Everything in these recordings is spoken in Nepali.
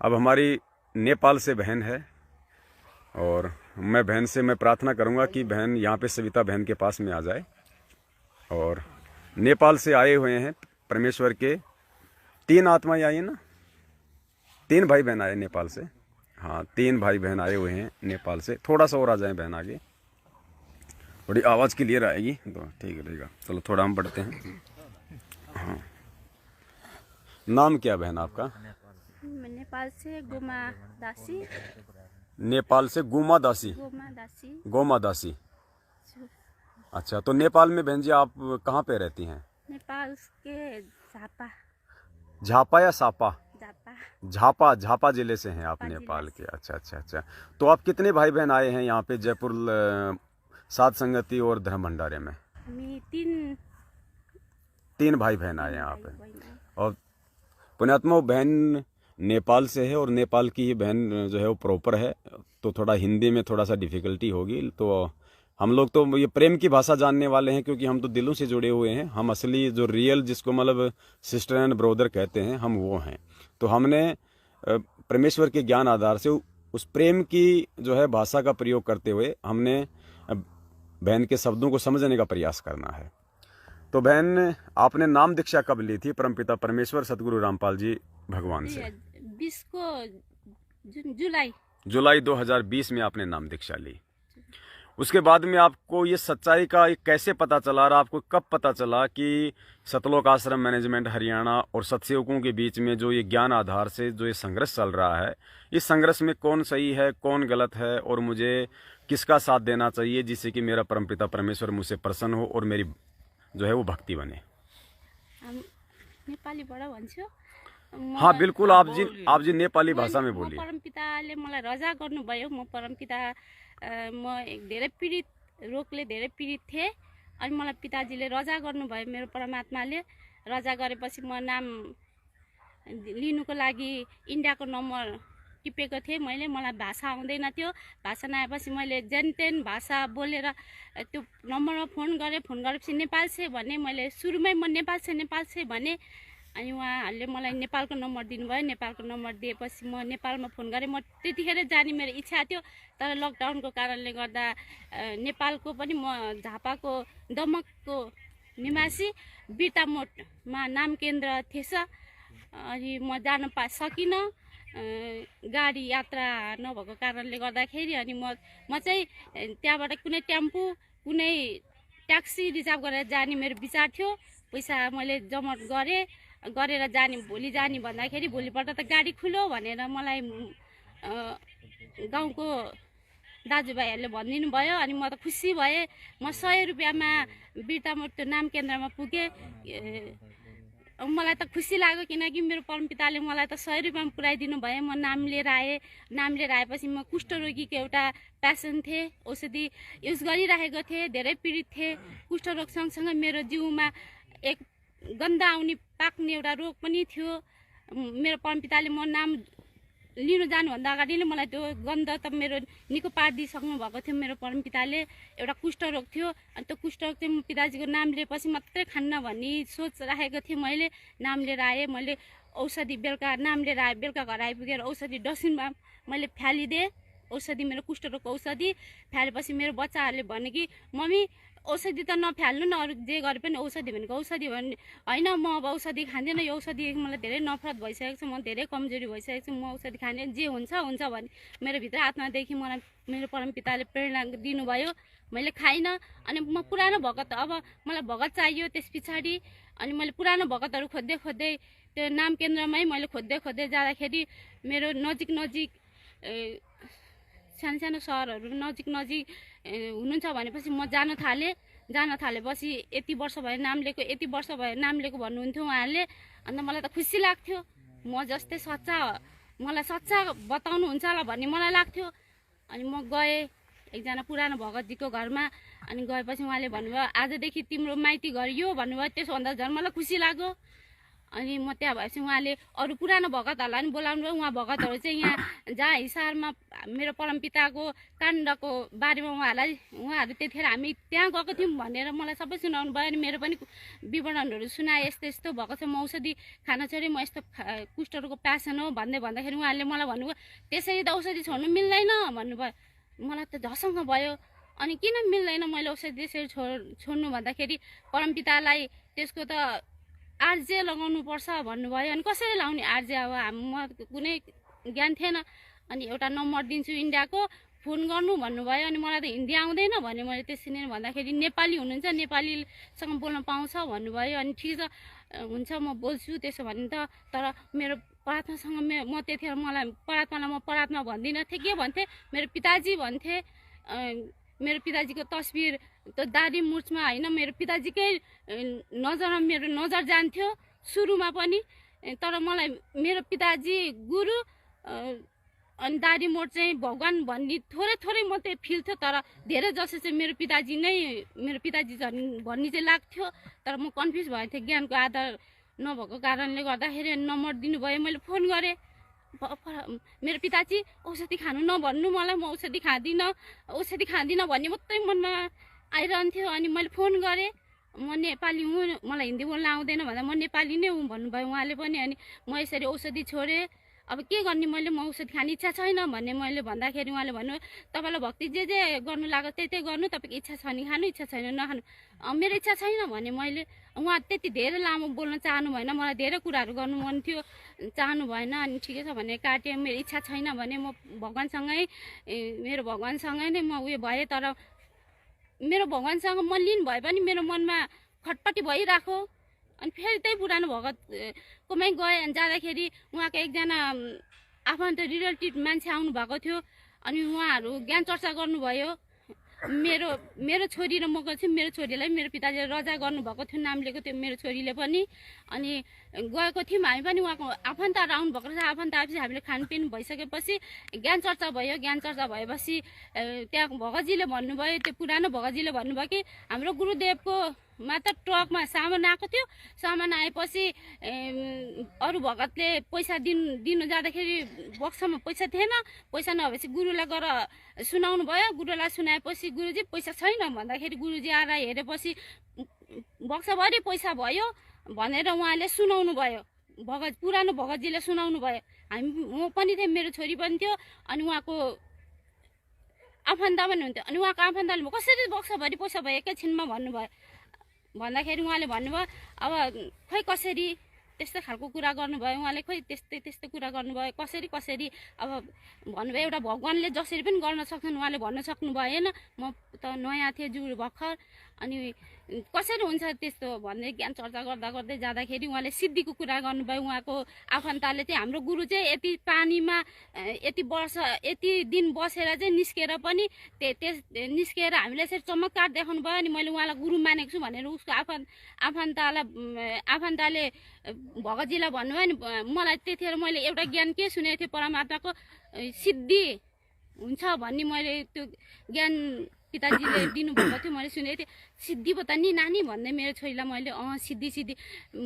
अब हमारी नेपाल से बहन है और मैं बहन से मैं प्रार्थना करूंगा कि बहन यहाँ पे सविता बहन के पास में आ जाए। और नेपाल से आए हुए हैं परमेश्वर के 3 आत्माएं आई ना, 3 भाई बहन आए नेपाल से। हाँ, 3 भाई बहन आए हुए हैं नेपाल से। थोड़ा सा और आ जाए बहन आगे, थोड़ी आवाज़ क्लियर आएगी तो ठीक रहेगा। चलो थोड़ा हम बढ़ते हैं। हाँ, नाम क्या बहन आपका? नेपाल से गोमा दासी। नेपाल से गोमा दासी। गोमा दासी। अच्छा, तो नेपाल में बहन जी आप कहाँ पे रहती हैं? नेपाल के झापा। झापा या सापा? झापा। झापा जिले से हैं आप नेपाल के। अच्छा अच्छा अच्छा। तो आप कितने भाई बहन आए हैं यहाँ पे जयपुर साध संगति और धर्म भंडारे में? 3 भाई बहन आए हैं यहाँ पे। और पुण्यात्मा बहन नेपाल से है और नेपाल की ही बहन जो है वो प्रॉपर है, तो थोड़ा हिंदी में थोड़ा सा डिफिकल्टी होगी। तो हम लोग तो ये प्रेम की भाषा जानने वाले हैं क्योंकि हम तो दिलों से जुड़े हुए हैं। हम असली जो रियल जिसको मतलब सिस्टर एंड ब्रदर कहते हैं, हम वो हैं। तो हमने परमेश्वर के ज्ञान आधार से उस प्रेम की जो है भाषा का प्रयोग करते हुए हमने बहन के शब्दों को समझने का प्रयास करना है। तो बहन, आपने नाम दीक्षा कब ली थी परमपिता परमेश्वर सतगुरु रामपाल जी भगवान से? 20 को जुलाई 2020 में आपने नाम दीक्षा ली। उसके बाद में आपको ये सच्चाई का कैसे पता चला और आपको कब पता चला कि सतलोक आश्रम मैनेजमेंट हरियाणा और सतसेवकों के बीच में जो ये ज्ञान आधार से जो ये संघर्ष चल रहा है, इस संघर्ष में कौन सही है कौन गलत है और मुझे किसका साथ देना चाहिए जिससे कि मेरा परमपिता परमेश्वर मुझसे प्रसन्न हो और मेरी जो है वो भक्ति बने? नेपाली बड़ा भन्छु। हाँ बिल्कुल, आप जी नेपाली भाषा में बोलिए। परमपिताले मलाई रजा गर्नुभयो। म परमपिता म धेरै पीडित रोगले धेरै पीडित थिएँ अनि मलाई पिताजीले रजा गर्नुभयो। मेरो परमात्माले रजा गरेपछि म नाम लिनुको लागि इन्डियाको नम्बर टिपेको थिएँ मैले। मलाई भाषा आउँदैन थियो। भाषा नआएपछि मैले जेनतेन भाषा बोलेर त्यो नम्बरमा फोन गरेपछि नेपाल से भने। मैले सुरुमै म नेपाल से भने अनि उहाँहरूले मलाई नेपालको नम्बर दिनुभयो। नेपालको नम्बर दिएपछि म नेपालमा फोन गरेँ। म त्यतिखेर जाने मेरो इच्छा थियो, तर लकडाउनको कारणले गर्दा नेपालको पनि म झापाको दमकको निवासी बिर्तामोडमा नाम केन्द्र थिएछ अनि म जान सकिनँ गाडी यात्रा नभएको कारणले गर्दाखेरि। अनि म चाहिँ त्यहाँबाट कुनै टेम्पो कुनै ट्याक्सी रिजर्भ गरेर जाने मेरो विचार थियो। पैसा मैले जमट गरेर जाने, भोलि जाने भन्दाखेरि भोलिपल्ट त गाडी खुल्यो भनेर मलाई गाउँको दाजुभाइहरूले भनिदिनु भयो। अनि म त खुसी भएँ। म 100 रुपियाँमा बिर्तामोड त्यो नाम केन्द्रमा पुगेँ। मलाई त खुसी लाग्यो किनकि मेरो परमपिताले मलाई त 100 रुपियाँमा पुऱ्याइदिनु भयो। म नाम लिएर आएँ। नाम लिएर आएपछि म कुष्ठरोगीको एउटा पेसेन्ट थिएँ, औषधि युज गरिरहेको थिएँ, धेरै पीडित थिएँ। कुष्ठरोग सँगसँगै मेरो जिउमा एक गन्दा आउने पाक्ने एउटा रोग पनि थियो। मेरो परमपिताले म नाम लिनु जानुभन्दा अगाडि नै मलाई त्यो गन्ध त मेरो निको पारिदिइसक्नु भएको थियो। मेरो परमपिताले एउटा कुष्ठरोग थियो अनि त्यो कुष्ठरोग चाहिँ पिताजीको नाम लिएपछि मात्रै खान्न भन्ने सोच राखेको थिएँ। मैले नाम लिएर आएँ। मैले औषधि बेलुका नाम लिएर आएँ। बेलुका घर आइपुगेर औषधि डस्टबिनमा मैले फ्यालिदिएँ। औषधि मेरो कुष्ठरोगको औषधि फ्यालेपछि मेरो बच्चाहरूले भने कि मम्मी औषधि त नफ्याल्नु न, अरू जे गरे पनि औषधि भनेको औषधि भने होइन, म अब औषधि खाँदैन। यो औषधि मलाई धेरै नफरत भइसकेको छ, म धेरै कमजोरी भइसकेको छु, म औषधि खाँदैन, जे हुन्छ हुन्छ भने मेरो भित्र आत्मादेखि मलाई मेरो परमपिताले प्रेरणा दिनुभयो। मैले खाइनँ अनि म पुरानो भगत, अब मलाई भगत चाहियो। त्यस पछाडि अनि मैले पुरानो भगतहरू खोज्दै त्यो नाम केन्द्रमै मैले खोज्दै जाँदाखेरि मेरो नजिक सानो सहरहरू नजिक हुनुहुन्छ भनेपछि म जान थालेपछि यति वर्ष भयो नाम लिएको भन्नुहुन्थ्यो उहाँहरूले। अन्त मलाई त खुसी लाग्थ्यो, म जस्तै मलाई सच्चा बताउनुहुन्छ होला भन्ने मलाई लाग्थ्यो। अनि म गएँ एकजना पुरानो भगतजीको घरमा। अनि गएपछि उहाँले भन्नुभयो आजदेखि तिम्रो माइती घर यो भन्नुभयो। त्यसो भन्दा झन् मलाई खुसी लाग्यो। अनि म त्यहाँ भएपछि उहाँले अरू पुरानो भगतहरूलाई पनि बोलाउनु भयो। उहाँ भगतहरू चाहिँ यहाँ जहाँ हिसारमा मेरो परमपिताको काण्डको बारेमा उहाँहरू त्यतिखेर हामी त्यहाँ गएको थियौँ भनेर मलाई सबै सुनाउनु भयो। अनि मेरो पनि विवरणहरू सुनाए, यस्तो यस्तो भएको छ, म औषधि खान छोडेँ, म यस्तो कुष्ठरोगको पेसेन्ट हो भन्दाखेरि उहाँहरूले मलाई भन्नुभयो त्यसरी त औषधि छोड्नु मिल्दैन भन्नुभयो। मलाई त झसङ्ग भयो। अनि किन मिल्दैन मैले औषधि त्यसरी छोड्नु भन्दाखेरि परमपितालाई त्यसको त आर्जे लगाउनु पर्छ भन्नुभयो। अनि कसरी लाउने आर्जे? अब म कुनै ज्ञान थिएन। अनि एउटा नम्बर दिन्छु इन्डियाको, फोन गर्नु भन्नुभयो। अनि मलाई त हिन्दी आउँदैन भने मैले त्यसरी नै भन्दाखेरि नेपाली हुनुहुन्छ, नेपालीसँग बोल्न पाउँछ भन्नुभयो। अनि ठिक छ हुन्छ म बोल्छु त्यसो भने त। तर मेरो परात्मासँग म त्यतिखेर मलाई म परात्मा भन्दिनँ थिएँ, के भन्थेँ मेरो पिताजी भन्थेँ। मेरो पिताजीको तस्बिर त दाढी मुछमा होइन, मेरो पिताजीकै नजरमा मेरो नजर जान्थ्यो सुरुमा पनि। तर मलाई मेरो पिताजी गुरु अनि दाढी मोड चाहिँ भगवान् भन्ने थोरै थोरै मात्रै फिल थियो। तर धेरै जसो चाहिँ मेरो पिताजी भन्ने चाहिँ लाग्थ्यो। तर म कन्फ्युज भएको थिएँ, ज्ञानको आधार नभएको कारणले गर्दाखेरि। नम्बर दिनुभयो, मैले फोन गरेँ। मेरो पिताजी औषधि खानु नभन्नु मलाई, म औषधि खाँदिनँ भन्ने मात्रै मनमा आइरहन्थ्यो। अनि मैले फोन गरेँ, म नेपाली हुँ, मलाई हिन्दी बोल्न आउँदैन भन्दा म नेपाली नै हुँ भन्नुभयो उहाँले पनि। अनि म यसरी औषधि छोडेँ, अब के गर्ने, म औषधि खाने इच्छा छैन भन्ने मैले भन्दाखेरि उहाँले भन्नुभयो तपाईँलाई भक्ति जे गर्नु लाग्यो त्यही गर्नु, तपाईँको इच्छा छ भने खानु, इच्छा छैन नखानु। मेरो इच्छा छैन भने मैले, उहाँ त्यति धेरै लामो बोल्न चाहनु भएन, मलाई धेरै कुराहरू गर्नु मन थियो, चाहनु भएन। अनि ठिकै छ भने काटेँ। मेरो इच्छा छैन भने म मेरो भगवान्सँगै नै म उयो भएँ। तर मेरो भगवान्सँग म लिन भए पनि मेरो मनमा खटपटी भइरहेको। अनि फेरि त्यही पुरानो भगतकोमै गएँ। अनि जाँदाखेरि उहाँको एकजना आफन्त रिलेटिभ मान्छे आउनु भएको थियो। अनि उहाँहरू ज्ञान चर्चा गर्नुभयो। मेरो छोरी र म गएको थिएँ। मेरो छोरीलाई मेरो पिताजीले रजा गर्नुभएको थियो, नाम लिएको थियो मेरो छोरीले पनि। अनि गएको थियौँ हामी पनि। उहाँको आफन्तहरू आउनुभएको रहेछ। आफन्त आएपछि हामीले खानपिन भइसकेपछि ज्ञान चर्चा भयो। ज्ञान चर्चा भएपछि त्यहाँ भगतजीले भन्नुभयो, त्यो पुरानो भगतजीले भन्नुभयो कि हाम्रो गुरुदेवको मात्र ट्रकमा सामान आएको थियो। सामान आएपछि अरू भगतले पैसा दिनु जाँदाखेरि बक्सामा पैसा थिएन। पैसा नभएपछि गुरुलाई गएर सुनाउनु भयो। गुरुलाई सुनाएपछि गुरुजी पैसा छैन भन्दाखेरि गुरुजी आएर हेरेपछि बक्साभरि पैसा भयो भनेर उहाँले सुनाउनु भयो। पुरानो भगतजीले सुनाउनु भयो। म पनि थिएँ, मेरो छोरी पनि थियो। अनि उहाँको आफन्त पनि हुन्थ्यो। अनि उहाँको आफन्तले कसरी बक्साभरि पैसा भयो एकैछिनमा भन्नुभयो। भन्दाखेरि उहाँले भन्नुभयो अब खोइ कसरी त्यस्तो खालको कुरा गर्नुभयो उहाँले, खोइ त्यस्तै कुरा गर्नुभयो कसरी अब भन्नुभयो। एउटा भगवान्ले जसरी पनि गर्न सक्छन् उहाँले भन्न सक्नु भएन। म त नयाँ थिएँ जुर भर्खर। अनि कसरी हुन्छ त्यस्तो भन्दै ज्ञान चर्चा गर्दै जाँदाखेरि उहाँले सिद्धिको कुरा गर्नुभयो। उहाँको आफन्तले चाहिँ हाम्रो गुरु चाहिँ यति पानीमा यति दिन बसेर चाहिँ निस्केर पनि निस्केर हामीलाई यसरी चमत्कार देखाउनु भयो। अनि मैले उहाँलाई गुरु मानेको छु भनेर उसको आफन्तले भगतजीलाई भन्नुभयो। नि मलाई त्यतिखेर मैले एउटा ज्ञान के सुनेको थिएँ, परमात्माको सिद्धि हुन्छ भन्ने मैले त्यो ज्ञान पिताजीले दिनुभएको थियो, मैले सुनेको थिएँ। सिद्धि पो त नि नानी भन्दै मेरो छोरीलाई मैले सिद्धि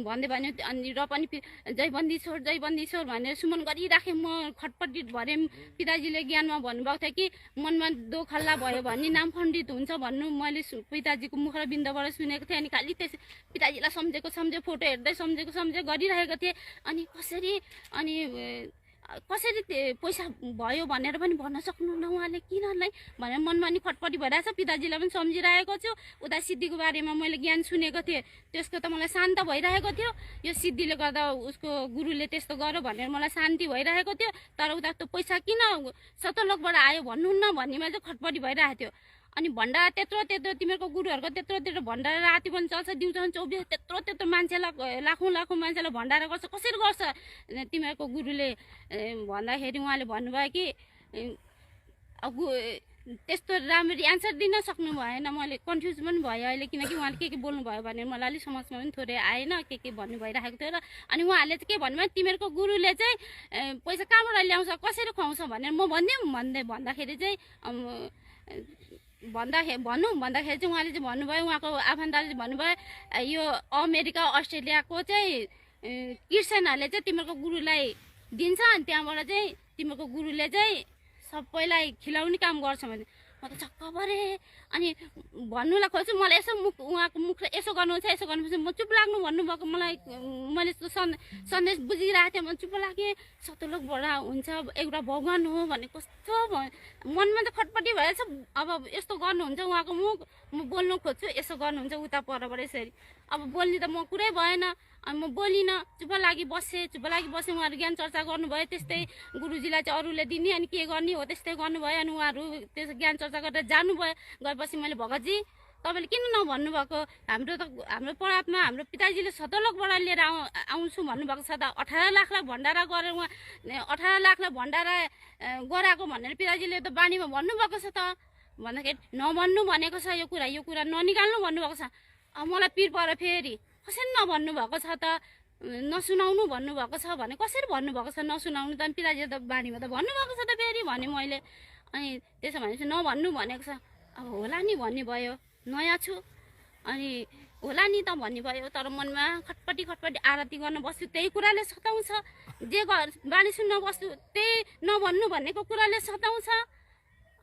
भन्दै भन्यो। अनि र पनि जयबन्दी छोर भनेर सुमन गरिराखेँ। म खटपटी भरे पिताजीले ज्ञानमा भन्नुभएको थियो कि मनमा दुःख हल्ला भयो भने नाम खण्डित हुन्छ भन्नु मैले पिताजीको मुखबिन्दबाट सुनेको थिएँ। अनि खालि त्यस पिताजीलाई सम्झेको फोटो हेर्दै सम्झेको गरिरहेको थिएँ। अनि कसरी पैसा भयो भनेर पनि भन्न सक्नुहुन्न उहाँले, किनलाई भनेर मनमा नि खटपटी भइरहेछ। पिताजीलाई पनि सम्झिरहेको छु। उता सिद्धिको बारेमा मैले ज्ञान सुनेको थिएँ, त्यसको त मलाई शान्त भइरहेको थियो। यो सिद्धिले गर्दा उसको गुरुले त्यस्तो गर्यो भनेर मलाई शान्ति भइरहेको थियो। तर उता त्यो पैसा किन सतलोकबाट आयो भन्नुहुन्न भन्नेमा चाहिँ खटपटी भइरहेको थियो। अनि भण्डारा त्यत्रो तिमीहरूको गुरुहरूको त्यत्रो भण्डारा राति पनि चल्छ, दिउँसो पनि 24 त्यत्रो मान्छेलाई लाखौँ मान्छेलाई भण्डारा गर्छ, कसरी गर्छ तिमीहरूको गुरुले भन्दाखेरि उहाँले भन्नुभयो कि त्यस्तो राम्ररी एन्सर दिन सक्नु भएन। मैले कन्फ्युज पनि भयो अहिले, किनकि उहाँले के बोल्नु भयो भनेर मलाई अलिक समझमा पनि थोरै आएन के भन्नु भइरहेको थियो। र अनि उहाँहरूले चाहिँ के भन्नुभयो, तिमीहरूको गुरुले चाहिँ पैसा कहाँबाट ल्याउँछ कसरी खुवाउँछ भनेर म भन्दाखेरि चाहिँ भन्दाखेरि चाहिँ उहाँले चाहिँ भन्नुभयो, उहाँको आफन्तले चाहिँ भन्नुभयो यो अमेरिका अस्ट्रेलियाको चाहिँ क्रिस्चियनहरूले चाहिँ तिमीहरूको गुरुलाई दिन्छ अनि त्यहाँबाट चाहिँ तिमीहरूको गुरुले चाहिँ सबैलाई खिलाउने काम गर्छ भने म त छक्क परेँ। अनि भन्नुलाई खोज्छु, मलाई यसो उहाँको मुखले यसो गर्नुहुन्छ यसो गर्नुपर्छ, म चुप लाग्नु भन्नुभएको, मैले सन्देश बुझिरहेको थिएँ, म चुप लागेँ। सतलोकबाट हुन्छ एउटा भगवान् हो भने कस्तो मनमा त खटपटी भएछ। अब यस्तो गर्नुहुन्छ उहाँको मुख, म बोल्नु खोज्छु यसो गर्नुहुन्छ उता परबाट यसरी, अब बोल्ने त म कुरै भएन। अनि म बोलिनँ, चुप लागि बसेँ। उहाँहरू ज्ञान चर्चा गर्नुभयो, त्यस्तै गुरुजीलाई चाहिँ अरूले दिने अनि के गर्ने हो त्यस्तै गर्नुभयो। अनि उहाँहरू त्यस ज्ञान चर्चा गरेर जानुभयो। गएपछि मैले भगतजी तपाईँले किन नभन्नुभएको, हाम्रो परात्मा हाम्रो पिताजीले सतलोकबाट लिएर आउँछु भन्नुभएको छ त। 18 लाखलाई भण्डारा गरेर उहाँ 18 लाखलाई भण्डारा गराएको भनेर पिताजीले त बानीमा भन्नुभएको छ त। भन्दाखेरि नभन्नु भनेको छ, यो कुरा ननिकाल्नु भन्नुभएको छ। अब मलाई पिर पऱ्यो, फेरि कसरी नभन्नु भएको छ त, नसुनाउनु भन्नुभएको छ भने कसरी भन्नुभएको छ नसुनाउनु त, पिताजीले त बानीमा त भन्नुभएको छ त फेरि भने मैले। अनि त्यसो भनेपछि नभन्नु भनेको छ। अब होला नि भन्ने भयो, नयाँ छु अनि होला नि त भन्ने भयो। तर मनमा खटपटी आरती गर्न बस्छु, त्यही कुराले सताउँछ। जे बानी सुन्न बस्छु त्यही नभन्नु भनेको कुराले सताउँछ।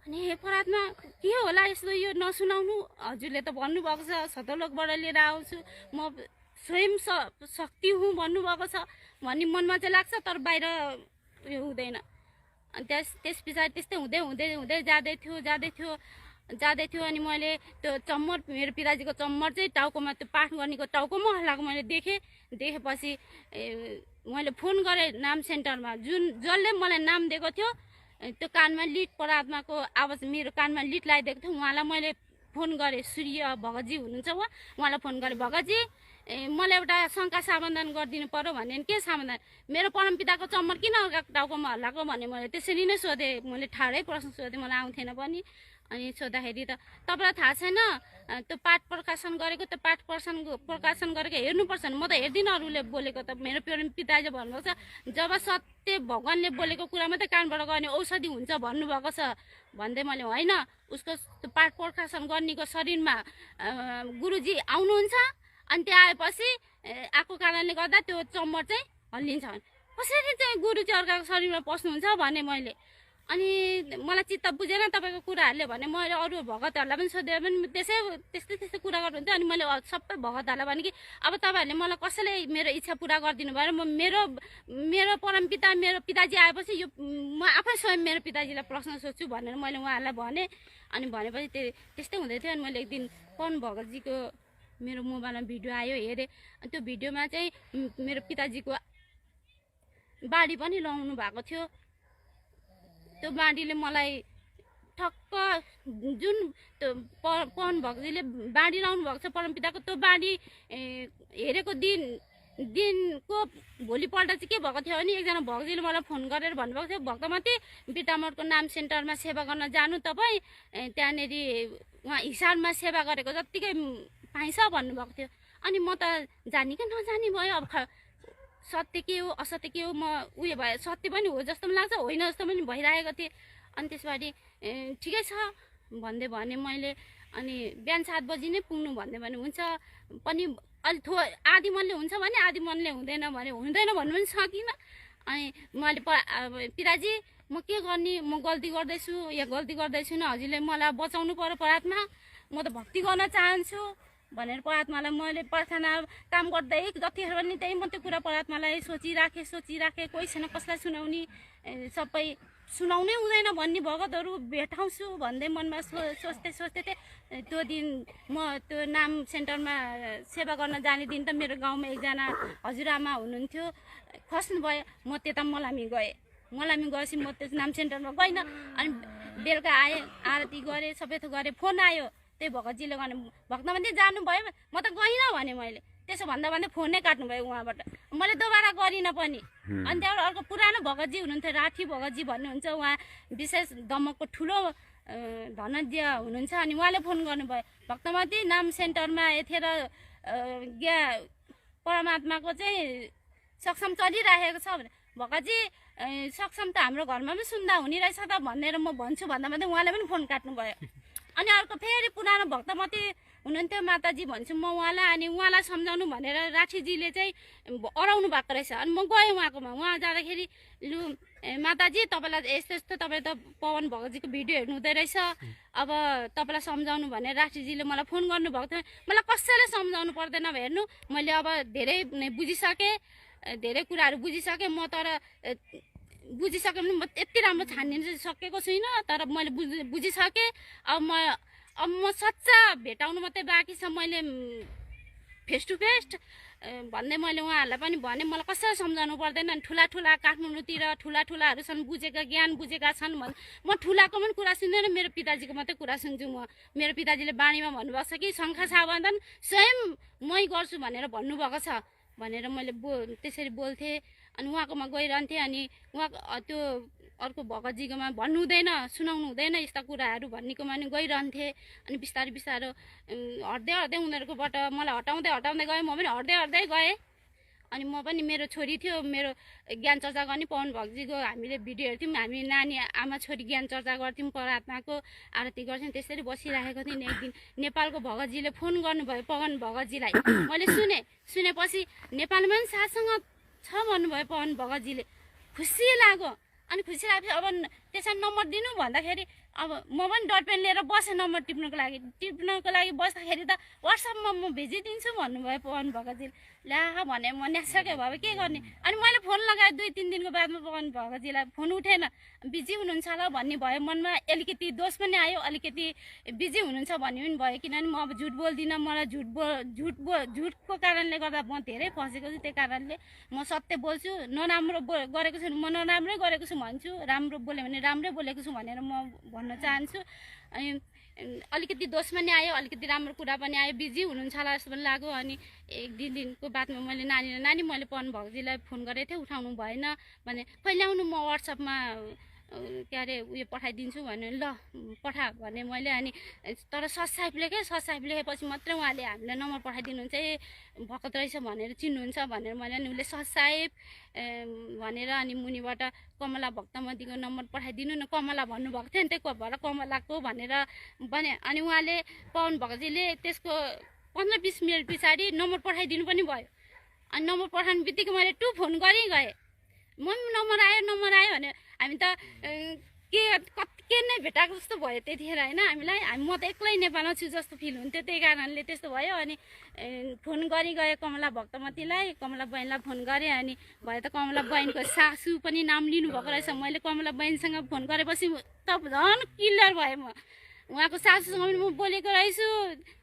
अनि हे परात्मा के होला यस्तो, यो नसुनाउनु, हजुरले त भन्नुभएको छ सतलोकबाट लिएर आउँछु, म स्वयं शक्ति हुँ भन्नुभएको छ भन्ने मनमा चाहिँ लाग्छ, तर बाहिर उयो हुँदैन। अनि त्यस पछाडि त्यस्तै हुँदै जाँदै थियो। अनि मैले त्यो चम्मर, मेरो पिताजीको चम्मर चाहिँ टाउकोमा, त्यो पाठ गर्नेको टाउकोमा हल्लाएको मैले देखेपछि मैले फोन गरेँ नाम सेन्टरमा, जसले मलाई नाम दिएको थियो। त्यो कानमा लिड, परात्माको आवाज मेरो कानमा लिड लगाइदिएको थियो। उहाँलाई मैले फोन गरेँ, सूर्य भगतजी हुनुहुन्छ उहाँलाई फोन गरेँ, भगतजी मलाई एउटा शङ्का समाधान गरिदिनु पर्यो भने के समाधान, मेरो परमपिताको चम्मर किन टाउकोमा हल्लाएको भने मैले त्यसरी नै सोधेँ। मैले ठाडै प्रश्न सोधेँ, मलाई आउँथेन पनि। अनि सोद्धाखेरि त तपाईँलाई थाहा छैन त्यो पाठ प्रकाशन गरेको हेर्नुपर्छ नि, म त हेर्दिनँ अरूले बोलेको त। मेरो पिताजी भन्नुभएको छ जब सत्य भगवान्ले बोलेको कुरा मात्रै कानबाट गर्ने औषधि हुन्छ भन्नुभएको छ भन्दै मैले होइन, उसको त्यो पाठ प्रकाशन गर्नेको शरीरमा गुरुजी आउनुहुन्छ अनि त्यहाँ आएपछि आएको कारणले गर्दा त्यो चम्मर चाहिँ हल्लिन्छ भने कसरी चाहिँ गुरुजी अर्काको शरीरमा पस्नुहुन्छ भने मैले। अनि मलाई चित्त बुझेन तपाईँको कुराहरूले भने मैले अरू भगतहरूलाई पनि सोधेर पनि त्यस्तै कुरा गर्नुहुन्छ। अनि मैले सबै भगतहरूलाई भने कि अब तपाईँहरूले मलाई कसैले मेरो इच्छा पुरा गरिदिनु भयो, म मेरो परमपिता मेरो पिताजी आएपछि यो म आफै स्वयं मेरो पिताजीलाई प्रश्न सोध्छु भनेर मैले उहाँहरूलाई भनेँ। अनि भनेपछि त्यस्तै हुँदै थियो। अनि मैले एक दिन पवन भगतजीको मेरो मोबाइलमा भिडियो आयो, हेरेँ। अनि त्यो भिडियोमा चाहिँ मेरो पिताजीको बाढी पनि लाउनु भएको थियो। त्यो बाँडीले मलाई ठक्क जुन त्यो पवन भगतजीले बाँडी लाउनु भएको छ परमपिताको, त्यो बाँडी हेरेको दिनको भोलिपल्ट चाहिँ के भएको थियो भने एकजना भगतजीले मलाई फोन गरेर भन्नुभएको थियो, भक्तमती बिटामोडको नाम सेन्टरमा सेवा गर्न जानु तपाईँ, त्यहाँनिर उहाँ हिसाबमा सेवा गरेको जत्तिकै पाइन्छ भन्नुभएको थियो। अनि म त जाने कि नजाने भयो। अब सत्य के हो असत्य के हो म उयो भयो, सत्य पनि हो जस्तो पनि लाग्छ, होइन जस्तो पनि भइरहेको थिएँ। अनि त्यसपछि ठिकै छ भन्दै भने मैले। अनि बिहान 7 बजी नै पुग्नु भन्दै भने हुन्छ पनि, अलि आधी मनले हुन्छ भने आधी मनले हुँदैन भन्नु पनि सकिनँ। अनि मैले पिताजी म के गर्ने, म गल्ती गर्दैछु न, हजुरले मलाई बचाउनु पर्यो परात्मा, म त भक्ति गर्न चाहन्छु भनेर परात्मालाई मैले प्रार्थना काम गर्दै जतिखेर पनि त्यही म त्यो कुरा परात्मालाई सोचिराखेँ। कोही छैन कसलाई सुनाउने, सबै सुनाउनै हुँदैन भन्ने भगतहरू भेटाउँछु भन्दै मनमा सोच्दै थिएँ। त्यो दिन म त्यो नाम सेन्टरमा सेवा गर्न जाने दिन त मेरो गाउँमा एकजना हजुरआमा हुनुहुन्थ्यो, खस्नुभयो। म त्यता मलामी गएपछि म त्यो नाम सेन्टरमा गइनँ। अनि बेलुका आएँ, आरती गरेँ, सबै थोक गरेँ, फोन आयो त्यही भगतजीले गर्ने, भक्तमती जानुभयो, म त गइनँ भने मैले। त्यसो भन्दा फोनै काट्नुभयो उहाँबाट, मैले दोबारा गरिनँ पनि। अनि त्यहाँबाट अर्को पुरानो भगतजी हुनुहुन्थ्यो, राठी भगतजी भन्नुहुन्छ, उहाँ विशेष दमकको ठुलो धनज्ञ हुनुहुन्छ। अनि उहाँले फोन गर्नुभयो, भक्तमती नाम सेन्टरमा यतिखेर परमात्माको चाहिँ सक्षम चलिरहेको छ भने, भगतजी सक्षम त हाम्रो घरमा पनि सुन्दा हुने रहेछ त भनेर म भन्छु भन्दा उहाँले पनि फोन काट्नुभयो। अनि अर्को फेरि पुरानो भक्तमती हुनुहुन्थ्यो माताजी भन्छु म उहाँलाई। अनि उहाँलाई सम्झाउनु भनेर राठीजीले चाहिँ अराउनु भएको रहेछ। अनि म गएँ उहाँकोमा। उहाँ जाँदाखेरि लु माताजी तपाईँलाई यस्तो यस्तो तपाईँ त पवन भगतजीको भिडियो हेर्नु हुँदै रहेछ, अब तपाईँलाई सम्झाउनु भनेर राठीजीले मलाई फोन गर्नुभएको थियो। मलाई कसैले सम्झाउनु पर्दैन हेर्नु, मैले अब धेरै बुझिसकेँ, धेरै कुराहरू बुझिसकेँ म। तर बुझिसकेँ भने म यति राम्रो छानिन सकेको छुइनँ, तर मैले बुझिसकेँ। अब म सच्चा भेटाउनु मात्रै बाँकी छ। मैले फेस टु फेस भन्दै मैले उहाँहरूलाई पनि भने मलाई कसैले सम्झाउनु पर्दैन। ठुला काठमाडौँतिर ठुलाहरू छन्, बुझेका ज्ञान बुझेका छन् म ठुलाको पनि कुरा सुन्दैन, मेरो पिताजीको मात्रै कुरा सुन्छु म। मेरो पिताजीले बाणीमा भन्नुभएको छ कि शङ्खा साबन्धन स्वयं मै गर्छु भनेर भन्नुभएको छ भनेर मैले त्यसरी बोल्थेँ। अनि उहाँकोमा गइरहन्थेँ। अनि उहाँको त्यो अर्को भगतजीकोमा भन्नु हुँदैन, सुनाउनु हुँदैन यस्ता कुराहरू भन्नेकोमा नि गइरहन्थेँ। अनि बिस्तारै हट्दै उनीहरूकोबाट मलाई हटाउँदै गएँ। म पनि हट्दै गएँ। अनि म पनि मेरो छोरी थियो, मेरो ज्ञान चर्चा गर्ने पवन भगतजीको हामीले भिडियो हेर्थ्यौँ। हामी नानी आमा छोरी ज्ञान चर्चा गर्थ्यौँ, परमात्माको आरती गर्थ्यौँ। त्यसरी बसिराखेको थियौँ। एक दिन नेपालको भगतजीले फोन गर्नुभयो पवन भगतजीलाई। मैले सुनेपछि नेपालमा पनि साथसँग छ भन्नुभयो पवन भगतजीले। खुसी लाग्यो। अनि खुसी लाग्यो। अब त्यसमा नम्बर दिनु भन्दाखेरि अब म पनि डटपेन लिएर बसेँ नम्बर टिप्नको लागि बस्दाखेरि त वाट्सएपमा म भेजिदिन्छु भन्नुभयो पवन भगतजीले। ला भने म न्यासकै भयो, के गर्ने। अनि मैले फोन लगाएँ 2-3 दिनको बादमा पवन भगतजीलाई फोन उठेन, बिजी हुनुहुन्छ होला भन्ने भयो मनमा। अलिकति दोष पनि आयो, अलिकति बिजी हुनुहुन्छ भन्ने पनि भयो। किनभने म अब झुट बोल्दिनँ, मलाई झुटको कारणले गर्दा म धेरै फसेको छु। त्यही कारणले म सत्य बोल्छु। नराम्रो गरेको छु म नराम्रै गरेको छु भन्छु, राम्रो बोल्यो भने राम्रै बोलेको छु भनेर म भन्न चाहन्छु। अनि अलिकति दोष पनि आयो, अलिकति राम्रो कुरा पनि आयो। बिजी हुनुहुन्छ होला जस्तो पनि लाग्यो। अनि 1-2 दिनको बादमा मैले नानी मैले पवन भगतजीलाई फोन गरेको थिएँ, उठाउनु भएन भने कहिले आउनु म वाट्सएपमा के अरे उयो पठाइदिन्छु भने ल पठा भने मैले। अनि तर सब्सक्राइब लेखेपछि मात्रै उहाँले हामीलाई नम्बर पठाइदिनुहुन्छ। भगत रहेछ भनेर चिन्नुहुन्छ भनेर मैले। अनि उसले सब्सक्राइब भनेर अनि मुनिबाट कमला भक्तमतीको नम्बर पठाइदिनु न कमला भन्नुभएको थियो नि, त्यही भएर कमलाको भनेर भने। अनि उहाँले पवन भगतजीले त्यसको 15-20 मिनट पछाडि नम्बर पठाइदिनु पनि भयो। अनि नम्बर पठाउने बित्तिकै मैले फोन गरिगएँ। म पनि नम्बर आयो भने हामी त के नै भेटाएको जस्तो भयो त्यतिखेर होइन हामीलाई। म त एक्लै नेपालमा छु जस्तो फिल हुन्थ्यो, त्यही कारणले त्यस्तो भयो। अनि फोन गरिगएँ कमला भक्तमतीलाई, कमला बहिनीलाई फोन गरेँ। अनि भयो त कमला बहिनीको सासू पनि नाम लिनुभएको रहेछ। मैले कमला बहिनीसँग फोन गरेपछि त झन् क्लियर भएँ म। उहाँको सासूसँग पनि म बोलेको रहेछु,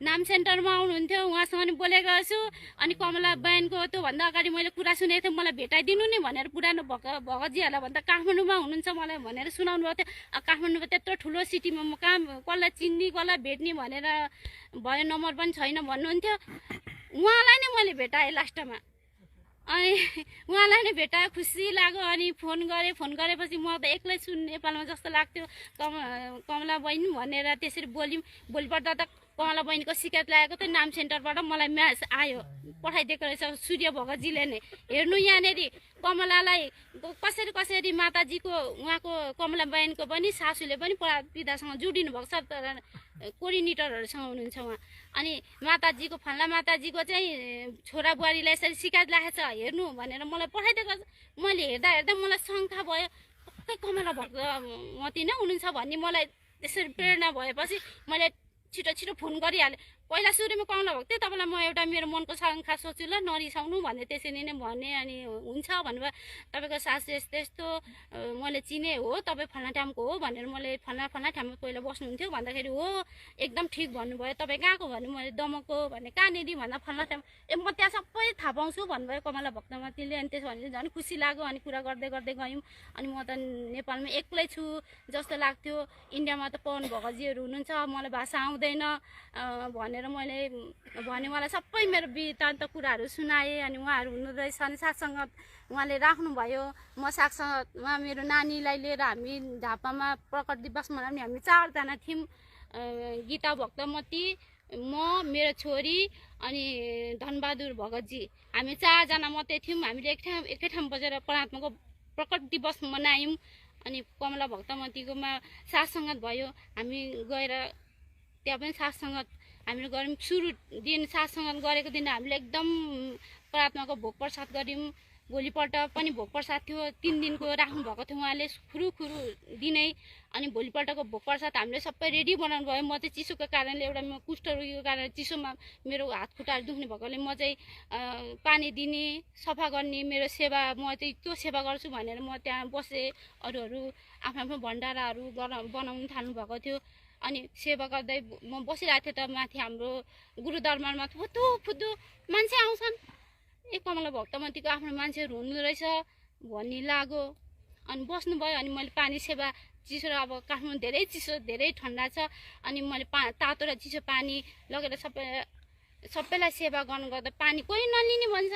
नाम सेन्टरमा आउनुहुन्थ्यो, उहाँसँग पनि बोलेको रहेछु। अनि कमला बहिनीको त्योभन्दा अगाडि मैले कुरा सुनेको थिएँ, मलाई भेटाइदिनु नि भनेर पुरानो भगतजीहरूलाई भन्दा काठमाडौँमा हुनुहुन्छ मलाई भनेर सुनाउनु भएको थियो। काठमाडौँमा त्यत्रो ठुलो सिटीमा म कहाँ कसलाई चिन्ने कसलाई भेट्ने भनेर भयो, नम्बर पनि छैन भन्नुहुन्थ्यो। उहाँलाई नै मैले भेटाएँ लास्टमा। अनि उहाँलाई नै भेटायो, खुसी लाग्यो। अनि फोन गरेपछि म त एक्लै छु नेपालमा जस्तो लाग्थ्यो। कमला बहिनी भनेर त्यसरी भोलिपल्ट त कमला बहिनीको शिकायत लागेको थियो, नाम सेन्टरबाट मलाई म्यासेज आयो, पठाइदिएको रहेछ सूर्य भगतजीले नै। हेर्नु यहाँनिर कमलालाई कसरी माताजीको उहाँको कमला बहिनीको पनि सासूले पनि पितासँग जोडिनु भएको छ, तर कोअर्डिनेटरहरूसँग हुनुहुन्छ उहाँ। अनि माताजीको फल्ला माताजीको चाहिँ छोरा बुहारीलाई यसरी शिकायत लागेको छ हेर्नु भनेर मलाई पठाइदिएको। मैले हेर्दा मलाई शङ्का भयो, पक्कै कमला भक्तमती नै हुनुहुन्छ भन्ने मलाई त्यसरी प्रेरणा भएपछि मैले छिटो फोन गरिहालेँ। पहिला सुरुमा कमला भक्तै तपाईँलाई म एउटा मेरो मनको शङ्का सोच्छु ल, नरिसाउनु भने त्यसरी नै भने। अनि हुन्छ भन्नुभयो, तपाईँको सासू यस्तो मैले चिने हो, तपाईँ फल्ना ठाउँको हो भनेर मैले फल्ना ठाउँमा पहिला बस्नुहुन्थ्यो भन्दाखेरि हो एकदम ठिक भन्नुभयो। तपाईँ कहाँको भने मैले दमकको भने कहाँनिर भन्दा फल्ना ठाउँ, म त्यहाँ सबै थाहा पाउँछु भन्नुभयो कमला भक्तमतीले। अनि त्यसो भने झन् खुसी लाग्यो। अनि कुरा गर्दै गयौँ। अनि म त नेपालमा एक्लै छु जस्तो लाग्थ्यो, इन्डियामा त पवन भगतजीहरू हुनुहुन्छ, मलाई भाषा आउँदैन भनेर मैले भने। उहाँलाई सबै मेरो वृत्तान्त कुराहरू सुनाएँ। अनि उहाँहरू हुनुहुँदैछ अनि साथसङ्गत उहाँले राख्नुभयो। म साथसङ्गतमा मेरो नानीलाई लिएर हामी झापामा प्रकट दिवस मनाउने हामी 4 जना थियौँ, गीता भक्तमती, म, मेरो छोरी अनि धनबहादुर भगतजी, हामी 4 जना मात्रै थियौँ। हामीले एकै ठाउँ बसेर परमात्माको प्रकट दिवस मनायौँ। अनि कमला भक्तमतीकोमा साथसङ्गत भयो, हामी गएर त्यहाँ पनि साथसङ्गत हामीले गऱ्यौँ। सुरु दिन साथसँग गरेको दिन हामीले एकदम परमात्माको भोग प्रसाद गऱ्यौँ। भोलिपल्ट पनि भोग प्रसाद थियो, 3 दिनको राख्नुभएको थियो उहाँले खुरु दिनै। अनि भोलिपल्टको भोग प्रसाद हामीले सबै रेडी बनाउनु भयो। म चाहिँ चिसोको कारणले, एउटा म कुष्ठरोगीको कारण चिसोमा मेरो हात खुट्टाहरू दुख्ने भएकोले म चाहिँ पानी दिने, सफा गर्ने, मेरो सेवा, म चाहिँ त्यो सेवा गर्छु भनेर म त्यहाँ बसेँ। अरूहरू आफ्नो आफ्नो भण्डाराहरू बनाउनु थाल्नु भएको थियो। अनि सेवा गर्दै म बसिरहेको थिएँ त माथि हाम्रो गुरुदरबारमा फुत्तु मान्छे आउँछन्। ए कमला भक्तमतीको आफ्नो मान्छेहरू हुनु रहेछ भन्ने लाग्यो। अनि बस्नुभयो। अनि मैले पानी सेवा, चिसो र अब काठमाडौँ धेरै चिसो, धेरै ठन्डा छ। अनि मैले तातो र चिसो पानी लगेर सबैलाई सेवा गर्नु गर्दा पानी कोही नलिने भन्छ।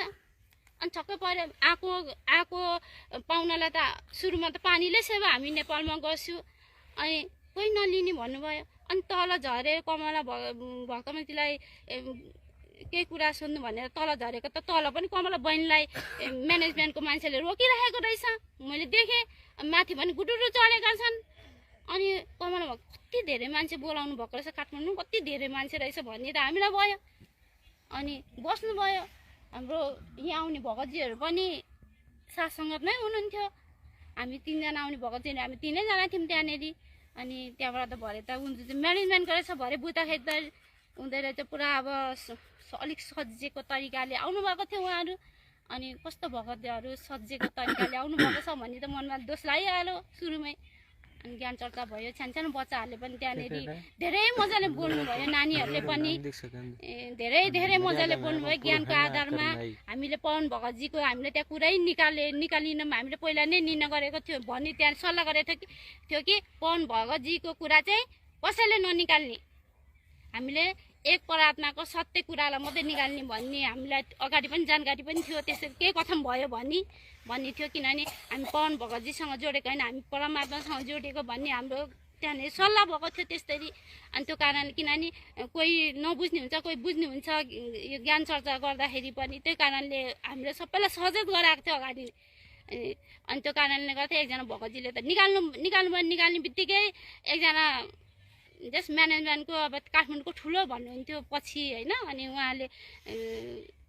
अनि छक्कै पऱ्यो। आएको पाहुनालाई त सुरुमा त पानीले सेवा हामी नेपालमा गर्छौँ, अनि कोही नलिने भन्नुभयो। अनि तल झरे कमला भक्तमतीलाई केही कुरा सोध्नु भनेर तल झरेको त तल पनि कमला बहिनीलाई म्यानेजमेन्टको मान्छेले रोकिरहेको रहेछ। मैले देखेँ माथि पनि गुडुरु चढेका छन्। अनि कमला कति धेरै मान्छे बोलाउनु भएको रहेछ, काठमाडौँ कति धेरै मान्छे रहेछ भन्ने त हामीलाई भयो। अनि बस्नुभयो। हाम्रो यहाँ आउने भगतजीहरू पनि साथसङ्गतमै हुनुहुन्थ्यो। हामी 3 जना आउने भगतजीहरू, हामी 3 जना थियौँ त्यहाँनिर। अनि त्यहाँबाट त भरे त उनीहरू चाहिँ म्यानेजमेन्ट गरेछ, भरे बुझ्दाखेरि त उनीहरू चाहिँ पुरा अब अलिक सजिएको तरिकाले आउनुभएको थियो उहाँहरू। अनि कस्तो भगतहरू सजिएको तरिकाले आउनुभएको छ भन्ने त मनमा दोष लागिहाल्यो सुरुमै। अनि ज्ञान चर्चा भयो। सानो बच्चाहरूले पनि त्यहाँनिर धेरै मजाले बोल्नुभयो। नानीहरूले पनि धेरै मजाले बोल्नुभयो। ज्ञानको आधारमा हामीले पवन भगतजीको हामीले त्यहाँ कुरै निकालिन हामीले पहिला नै निर्णय गरेको थियो भन्ने त्यहाँ सल्लाह गरेको थियो कि पवन भगतजीको कुरा चाहिँ कसैले ननिकाल्ने, हामीले एक परमात्माको सत्य कुरालाई मात्रै निकाल्ने भन्ने हामीलाई अगाडि पनि जानकारी पनि थियो। त्यसरी केही कथन भयो भन्ने थियो। किनभने हामी पवन भगतजीसँग जोडेको होइन, हामी परमात्मासँग जोडेको भन्ने हाम्रो त्यहाँनिर सल्लाह भएको थियो त्यसरी। अनि त्यो कारणले किनभने कोही नबुझ्ने हुन्छ, कोही बुझ्ने हुन्छ यो ज्ञान चर्चा गर्दाखेरि पनि। त्यही कारणले हामीले सबैलाई सचेत गराएको थियो अगाडि। अनि त्यो कारणले गर्दा एकजना भगतजीले त निकाल्ने बित्तिकै एकजना जस म्यानेजमेन्टको अब काठमाडौँको ठुलो भन्नुहुन्थ्यो पछि होइन। अनि उहाँले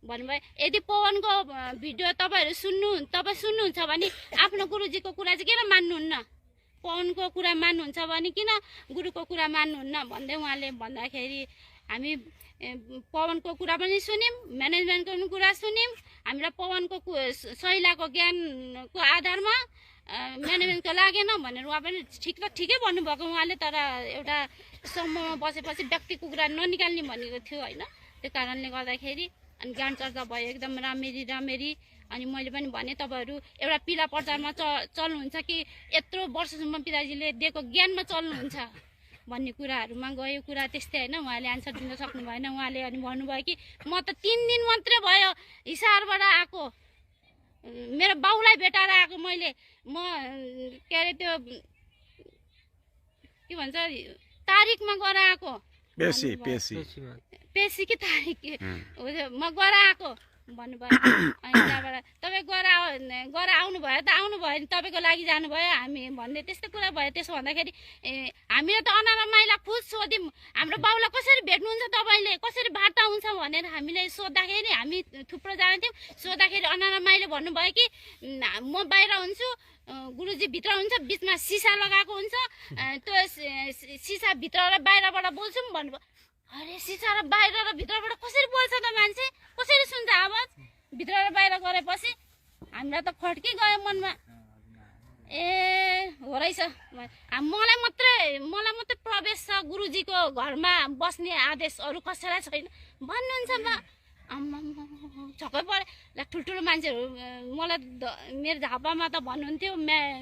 भन्नुभयो यदि पवनको भिडियो तपाईँ सुन्नुहुन्छ भने आफ्नो गुरुजीको कुरा चाहिँ किन मान्नुहुन्न, पवनको कुरा मान्नुहुन्छ भने किन गुरुको कुरा मान्नुहुन्न भन्दै उहाँले भन्दाखेरि हामी पवनको कुरा पनि सुन्यौँ, म्यानेजमेन्टको पनि कुरा सुन्यौँ। हामीलाई पवनको शैलाको ज्ञानको आधारमा म्यानेजमेन्टको लागेन भनेर उहाँ पनि ठिकै भन्नुभएको उहाँले। तर एउटा समूहमा बसेपछि व्यक्तिको कुरा ननिकाल्ने भनेको थियो होइन। त्यो कारणले गर्दाखेरि अनि ज्ञान चर्चा भयो एकदम राम्ररी। अनि मैले पनि भने तपाईँहरू एउटा पिला प्रचारमा चल्नुहुन्छ कि यत्रो वर्षसम्म पिताजीले दिएको ज्ञानमा चल्नुहुन्छ भन्ने कुराहरूमा गयो कुरा त्यस्तै होइन। उहाँले आन्सर दिन सक्नु भएन। उहाँले अनि भन्नुभयो कि म त 3 दिन मात्रै भयो हिसारबाट आएको, मेरो बाउलाई भेटाएर आएको मैले, म के अरे त्यो के भन्छ तारिकमा गएर आएको, पेसी कि तारिक म गएर आएको भन्नुभयो। अनि त्यहाँबाट तपाईँ गएर आउनुभयो त आउनुभयो, तपाईँको लागि जानुभयो हामी भन्ने त्यस्तो कुरा भयो। त्यसो भन्दाखेरि हामीले त अनारा माइला खुद सोध्यौँ हाम्रो बाउलाई कसरी भेट्नुहुन्छ, तपाईँले कसरी वार्ता हुन्छ भनेर हामीले सोद्धाखेरि हामी थुप्रो जना थियौँ। सोद्धाखेरि अनारा माइले भन्नुभयो कि म बाहिर हुन्छु, गुरुजी भित्र हुन्छ, बिचमा सिसा लगाएको हुन्छ, त्यो सिसा भित्र र बाहिरबाट बोल्छौँ भन्नुभयो। अरे सिसा र बाहिर र भित्रबाट कसरी बोल्छ त मान्छे, कसरी सुन्छ आवाज भित्र र बाहिर गरेपछि? हामीलाई त खड्की गयो मनमा। ए हो रहेछ, मलाई मात्रै प्रवेश छ गुरुजीको घरमा बस्ने आदेश, अरू कसैलाई छैन भन्नुहुन्छ बा। छक्कै पऱ्यो। ठुल्ठुलो मान्छेहरू मलाई मेरो झापामा त भन्नुहुन्थ्यो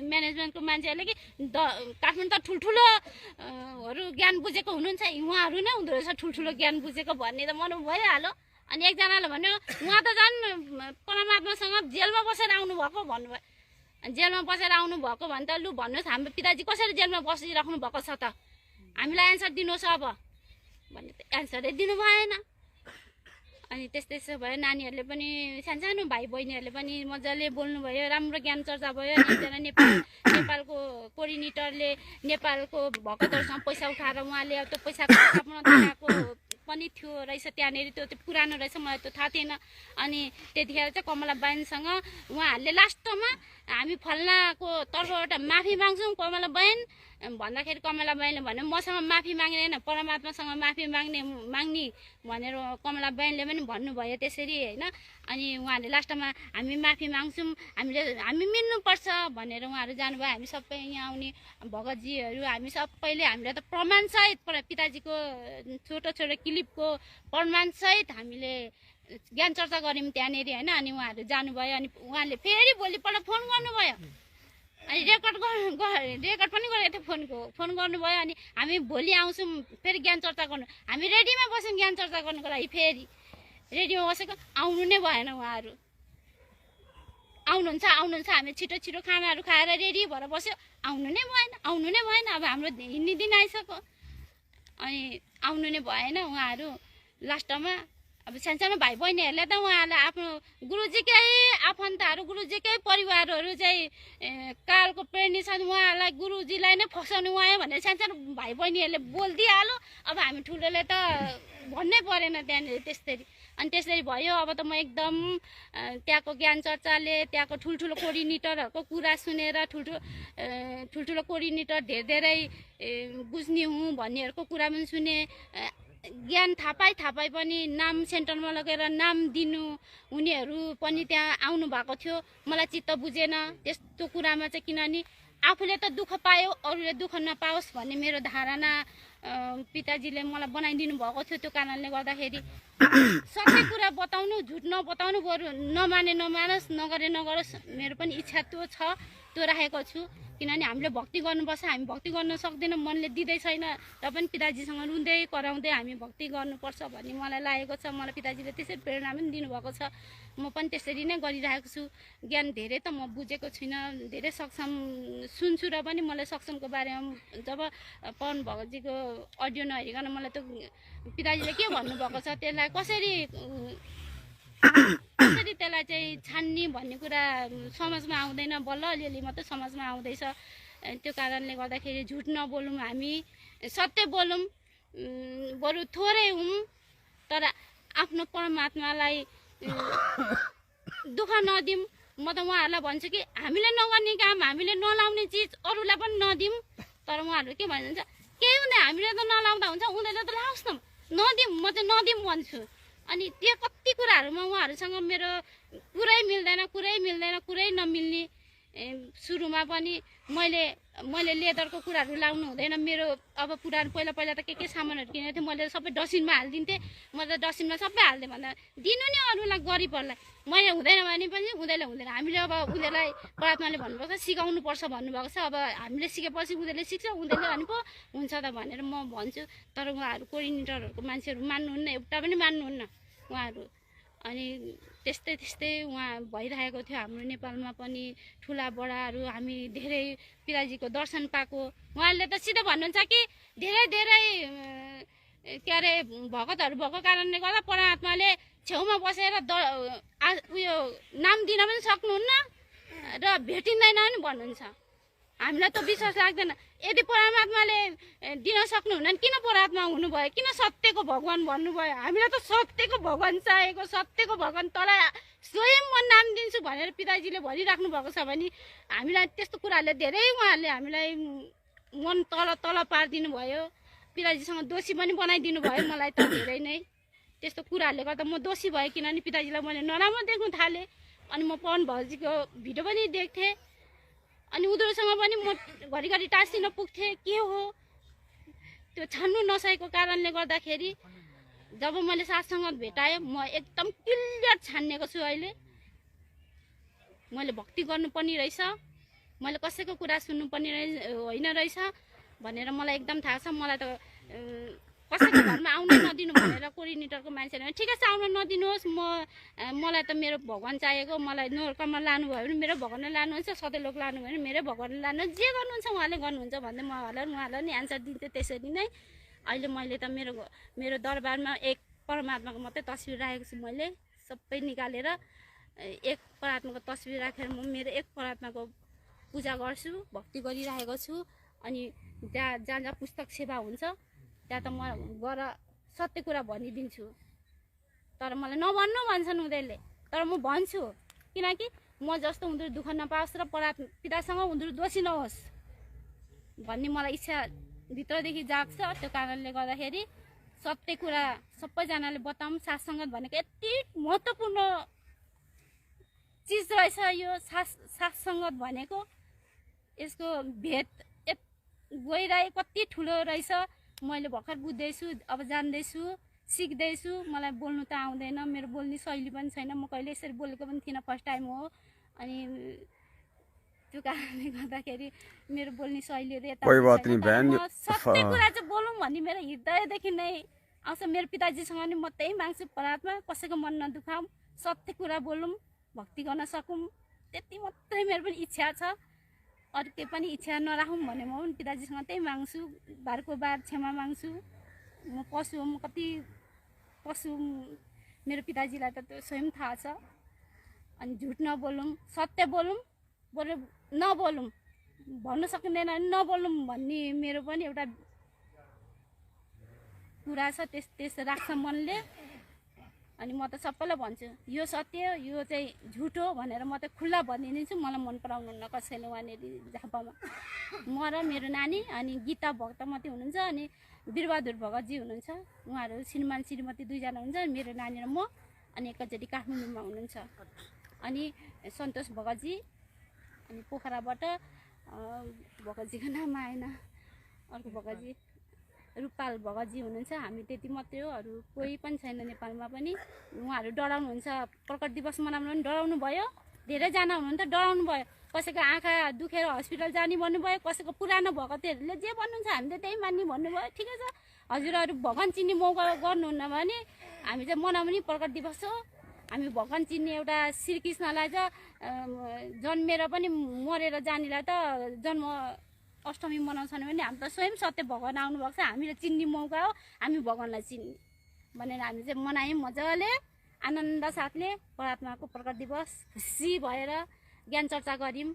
म्यानेजमेन्टको मान्छेहरूले कि काठमाडौँ त ठुल्ठुलोहरू ज्ञान बुझेको हुनुहुन्छ, उहाँहरू नै हुँदो रहेछ ठुल्ठुलो ज्ञान बुझेको भन्ने त मन भइहाल्यो। अनि एकजनाले भन्यो उहाँ त झन् परमात्मासँग जेलमा बसेर आउनुभएको भन्नुभयो। जेलमा बसेर आउनुभएको भने त लु भन्नुहोस् हाम्रो पिताजी कसरी जेलमा बसिराख्नु भएको छ त, हामीलाई एन्सर दिनुहोस् अब भन्ने त एन्सरै दिनु भएन। अनि त्यस्तै भयो। नानीहरूले पनि सानो भाइ बहिनीहरूले पनि मजाले बोल्नुभयो, राम्रो ज्ञान चर्चा भयो। एकजना नेपालको कोअर्डिनेटरले नेपालको भक्तहरूसँग पैसा उठाएर उहाँले त्यो पैसाको स्थापना दिएको पनि थियो रहेछ त्यहाँनिर, त्यो चाहिँ पुरानो रहेछ, मलाई त्यो थाहा थिएन। अनि त्यतिखेर चाहिँ कमला बहनसँग उहाँहरूले लास्टमा हामी फल्नाको तर्फबाट माफी माग्छौँ कमला बहन भन्दाखेरि कमला बहनले भन्यो मसँग माफी माग्दैन, परमात्मासँग माफी माग्ने भनेर कमला बहनले पनि भन्नुभयो त्यसरी होइन। अनि उहाँहरूले लास्टमा हामी माफी माग्छौँ, हामी मिल्नुपर्छ भनेर उहाँहरू जानुभयो। हामी सबै यहाँ आउने भगतजीहरू हामी सबैले हामीलाई त प्रमाणसहित पिताजीको छोटो छोटो क्लिपको प्रमाणसहित हामीले ज्ञान चर्चा गऱ्यौँ त्यहाँनिर होइन। अनि उहाँहरू जानुभयो। अनि उहाँले फेरि भोलिपल्ट फोन गर्नुभयो, अनि रेकर्ड पनि गरेको थियो, फोन गर्नुभयो। अनि हामी भोलि आउँछौँ फेरि ज्ञान चर्चा गर्नु, हामी रेडीमा बस्यौँ ज्ञान चर्चा गर्नुको लागि। फेरि रेडीमा बसेको आउनु नै भएन उहाँहरू। आउनुहुन्छ हामी छिटो छिटो खानाहरू खाएर रेडी भएर बस्यो, आउनु नै भएन। अब हाम्रो हिँड्ने दिन आइसक्यो, अनि आउनु नै भएन उहाँहरू। लास्टमा अब सानसानो भाइ बहिनीहरूले त उहाँहरूलाई आफ्नो गुरुजीकै आफन्तहरू गुरुजीकै परिवारहरू चाहिँ कालको प्रेरणी छन्, उहाँहरूलाई गुरुजीलाई नै फसाउनु भयो भनेर सानसानो भाइ बहिनीहरूले बोलिदिइहाल्यो। अब हामी ठुलोले त भन्नै परेन त्यहाँनिर त्यसरी। अनि त्यसरी भयो। अब त म एकदम त्यहाँको ज्ञान चर्चाले त्यहाँको ठुल्ठुलो कोअर्डिनेटरहरूको कुरा सुनेर ठुल्ठुलो कोअर्डिनेटर धेरै बुझ्ने हुँ भन्नेहरूको कुरा पनि सुने। ज्ञान थाहा पाइ पनि नाम सेन्टरमा लगेर नाम दिनु उनीहरू पनि त्यहाँ आउनु भएको थियो। मलाई चित्त बुझेन त्यस्तो कुरामा चाहिँ, किनभने आफूले त दुःख पायो अरूले दुःख नपाओस् भन्ने मेरो धारणा पिताजीले मलाई बनाइदिनु भएको थियो। त्यो कारणले गर्दाखेरि सबै कुरा बताउनु, झुट नबताउनु, बरु नमाने नमानोस्, नगरे नगरोस्, मेरो पनि इच्छा त्यो छ, त्यो राखेको छु। किनभने हामीले भक्ति गर्नुपर्छ, हामी भक्ति गर्न सक्दैनौँ, मनले दिँदै छैन, र पनि पिताजीसँग रुँदै कराउँदै हामी भक्ति गर्नुपर्छ भन्ने मलाई लागेको छ। मलाई पिताजीले त्यसरी प्रेरणा पनि दिनुभएको छ, म पनि त्यसरी नै गरिरहेको छु। ज्ञान धेरै त म बुझेको छुइनँ, धेरै सक्षम सुन्छु, र पनि मलाई सक्षमको बारेमा जब पवन भगतजीको अडियो नहेरिकन मलाई त पिताजीले के भन्नुभएको छ त्यसलाई कसरी त्यसलाई चाहिँ छान्ने भन्ने कुरा समाजमा आउँदैन, बल्ल अलिअलि मात्रै समाजमा आउँदैछ। त्यो कारणले गर्दाखेरि झुट नबोलौँ, हामी सत्य बोलौँ, बरु थोरै हौँ तर आफ्नो परमात्मालाई दुःख नदिउँ। म त उहाँहरूलाई भन्छु कि हामीले नगर्ने काम, हामीले नलाउने चिज अरूलाई पनि नदिउँ। तर उहाँहरू के भन्नुहुन्छ, केही हुँदैन, हामीले त नलाउँदा हुन्छ, उनीहरूले त लाओस् न, नदिउँ, म चाहिँ नदिउँ भन्छु। अनि त्यो कति कुराहरूमा उहाँहरूसँग मेरो कुरै नमिल्ने। सुरुमा पनि मैले लेदरको कुराहरू लाउनु हुँदैन, मेरो अब पुरानो पहिला त के सामानहरू किनेको थिएँ मैले सबै डस्टबिनमा हालिदिन्थेँ। म त डस्टबिनमा सबै हाल्थेँ भन्दा दिनु नि अरूलाई गरिबहरूलाई, मैले हुँदैन भने पनि हुँदैन। हामीले अब उनीहरूलाई परमात्माले भन्नुभएको छ सिकाउनुपर्छ भन्नुभएको छ। अब हामीले सिकेपछि उनीहरूले सिक्छ, उनीहरूले भने पो हुन्छ त भनेर म भन्छु। तर उहाँहरू कोअर्डिनेटरहरूको मान्छेहरू मान्नुहुन्न, एउटा पनि मान्नुहुन्न उहाँहरू। अनि त्यस्तै उहाँ भइरहेको थियो हाम्रो नेपालमा पनि। ठुला बडाहरू हामी धेरै पिताजीको दर्शन पाएको। उहाँहरूले त सिधै भन्नुहुन्छ कि धेरै के अरे भगतहरू भएको कारणले गर्दा परमात्माले छेउमा बसेर उयो नाम दिन पनि सक्नुहुन्न र भेटिँदैन पनि भन्नुहुन्छ। हामीलाई त विश्वास लाग्दैन। यदि परमात्माले दिन सक्नुहुन्न किन परमात्मा हुनुभयो, किन सत्यको भगवान भन्नुभयो? हामीलाई त सत्यको भगवान चाहिएको, सत्यको भगवान तल स्वयं म नाम दिन्छु भनेर पिताजीले भनिराख्नु भएको छ भने हामीलाई त्यस्तो कुराहरूले धेरै उहाँहरूले हामीलाई मन तल पारिदिनु भयो। पिताजीसँग दोषी पनि बनाइदिनु भयो मलाई त धेरै नै। त्यस्तो कुराहरूले गर्दा म दोषी भएँ, किनभने पिताजीलाई मैले नराम्रो देख्नु थालेँ। अनि म पवन भगतजीको भिडियो पनि देख्थेँ, अनि उनीहरूसँग पनि म घरिघरि टाँसिन पुग्थेँ। के हो त्यो छान्नु नसकेको कारणले गर्दाखेरि जब मैले साथसँग भेटाएँ म एकदम क्लियर छानिएको छु। अहिले मैले भक्ति गर्नुपर्ने रहेछ, मैले कसैको कुरा सुन्नुपर्ने होइन रहेछ भनेर मलाई एकदम थाहा छ। मलाई त कसैको घरमा आउन नदिनु भनेर कोअर्डिनेटरको मान्छेले ठिकै छ आउन नदिनुहोस्, मलाई त मेरो भगवान चाहिएको, मलाई नोर्कमा लानुभयो भने मेरो भगवानले लानुहुन्छ, सधैँ लोक लानुभयो भने मेरो भगवानले लानु, जे गर्नुहुन्छ उहाँले गर्नुहुन्छ भन्दै म उहाँलाई नि एन्सर दिन्थेँ। त्यसरी नै अहिले मैले त मेरो दरबारमा एक परमात्माको मात्रै तस्बिर राखेको छु। मैले सबै निकालेर एक परमात्माको तस्बिर राखेर म मेरो एक परमात्माको पूजा गर्छु, भक्ति गरिरहेको छु। अनि जहाँ पुस्तक सेवा हुन्छ त्यहाँ त म गएर सत्य कुरा भनिदिन्छु। तर मलाई नभन्नु भन्छन् उनीहरूले, तर म भन्छु, किनकि म जस्तो उनीहरू दुःख नपाओस् र पितासँग उनीहरू दोषी नहोस् भन्ने मलाई इच्छा भित्रदेखि जाग्छ। त्यो कारणले गर्दाखेरि सत्य कुरा सबैजनाले बताऊँ। साथ सङ्गत भनेको यति महत्त्वपूर्ण चिज रहेछ यो साथ सङ्गत भनेको। यसको भेद गइरहेको कति ठुलो रहेछ मैले भर्खर बुझ्दैछु, अब जान्दैछु, सिक्दैछु। मलाई बोल्नु त आउँदैन, मेरो बोल्ने शैली पनि छैन, म कहिले यसरी बोलेको पनि थिइनँ, फर्स्ट टाइम हो। अनि त्यो कारणले गर्दाखेरि मेरो बोल्ने शैलीहरू यता सत्य कुरा चाहिँ बोलौँ भन्ने मेरो हृदयदेखि नै आउँछ। मेरो पिताजीसँग नि म त्यही माग्छु, परमात्मा कसैको मन नदुखाऊँ, सत्य कुरा बोलौँ, भक्ति गर्न सकौँ, त्यति मात्रै मेरो पनि इच्छा छ। अरू केही पनि इच्छा नराखौँ भने म पनि पिताजीसँग त्यही माग्छु, बारको बार क्षमा माग्छु। म पशु हो, म कति पशु मेरो पिताजीलाई त त्यो स्वयं थाहा छ। अनि झुट नबोलौँ, सत्य बोलौँ, बोले नबोलौँ, भन्नु सकिँदैन नबोलौँ भन्ने मेरो पनि एउटा कुरा छ। त्यस राख्छ मनले। अनि म त सबैलाई भन्छु यो सत्य, यो चाहिँ झुट हो भनेर म त खुल्ला भनिदिन्छु। मलाई मन पराउनुहुन्न कसैले वहाँनिर झापामा। म र मेरो नानी अनि गीता भक्तमती हुनुहुन्छ, अनि वीरबहादुर भगतजी हुनुहुन्छ। उहाँहरू श्रीमान श्रीमती दुईजना हुनुहुन्छ, मेरो नानी र म। अनि एकैचोटि काठमाडौँमा हुनुहुन्छ। अनि सन्तोष भगतजी, अनि पोखराबाट भगतजीको नाम आएन, अर्को भगतजी रूपाल भगतजी हुनुहुन्छ। हामी त्यति मात्रै हो, अरू कोही पनि छैन नेपालमा पनि। उहाँहरू डराउनुहुन्छ, प्रकट दिवस मनाउनु पनि डराउनु भयो। धेरैजना हुनुहुन्छ डराउनु भयो, कसैको आँखा दुखेर हस्पिटल जाने भन्नुभयो, कसैको पुरानो भगतहरूले जे भन्नुहुन्छ हामी त त्यही मान्ने भन्नुभयो। ठिकै छ, हजुरहरू भगवान चिन्ने मौका गर्नुहुन्न भने हामी चाहिँ मनाउने नि प्रकट दिवस हो। हामी भगवान चिन्ने एउटा श्रीकृष्णलाई त जन्मेर पनि मरेर जानेलाई त जन्म अष्टमी मनाउँछन् भने हामी त स्वयं सत्य भगवान आउनुभएको छ, हामीले चिन्ने मौका हो, हामी भगवानलाई चिन्ने भनेर हामी चाहिँ मनायौँ मजाले आनन्द साथले। परमात्माको प्रकट दिवस खुसी भएर ज्ञान चर्चा गऱ्यौँ,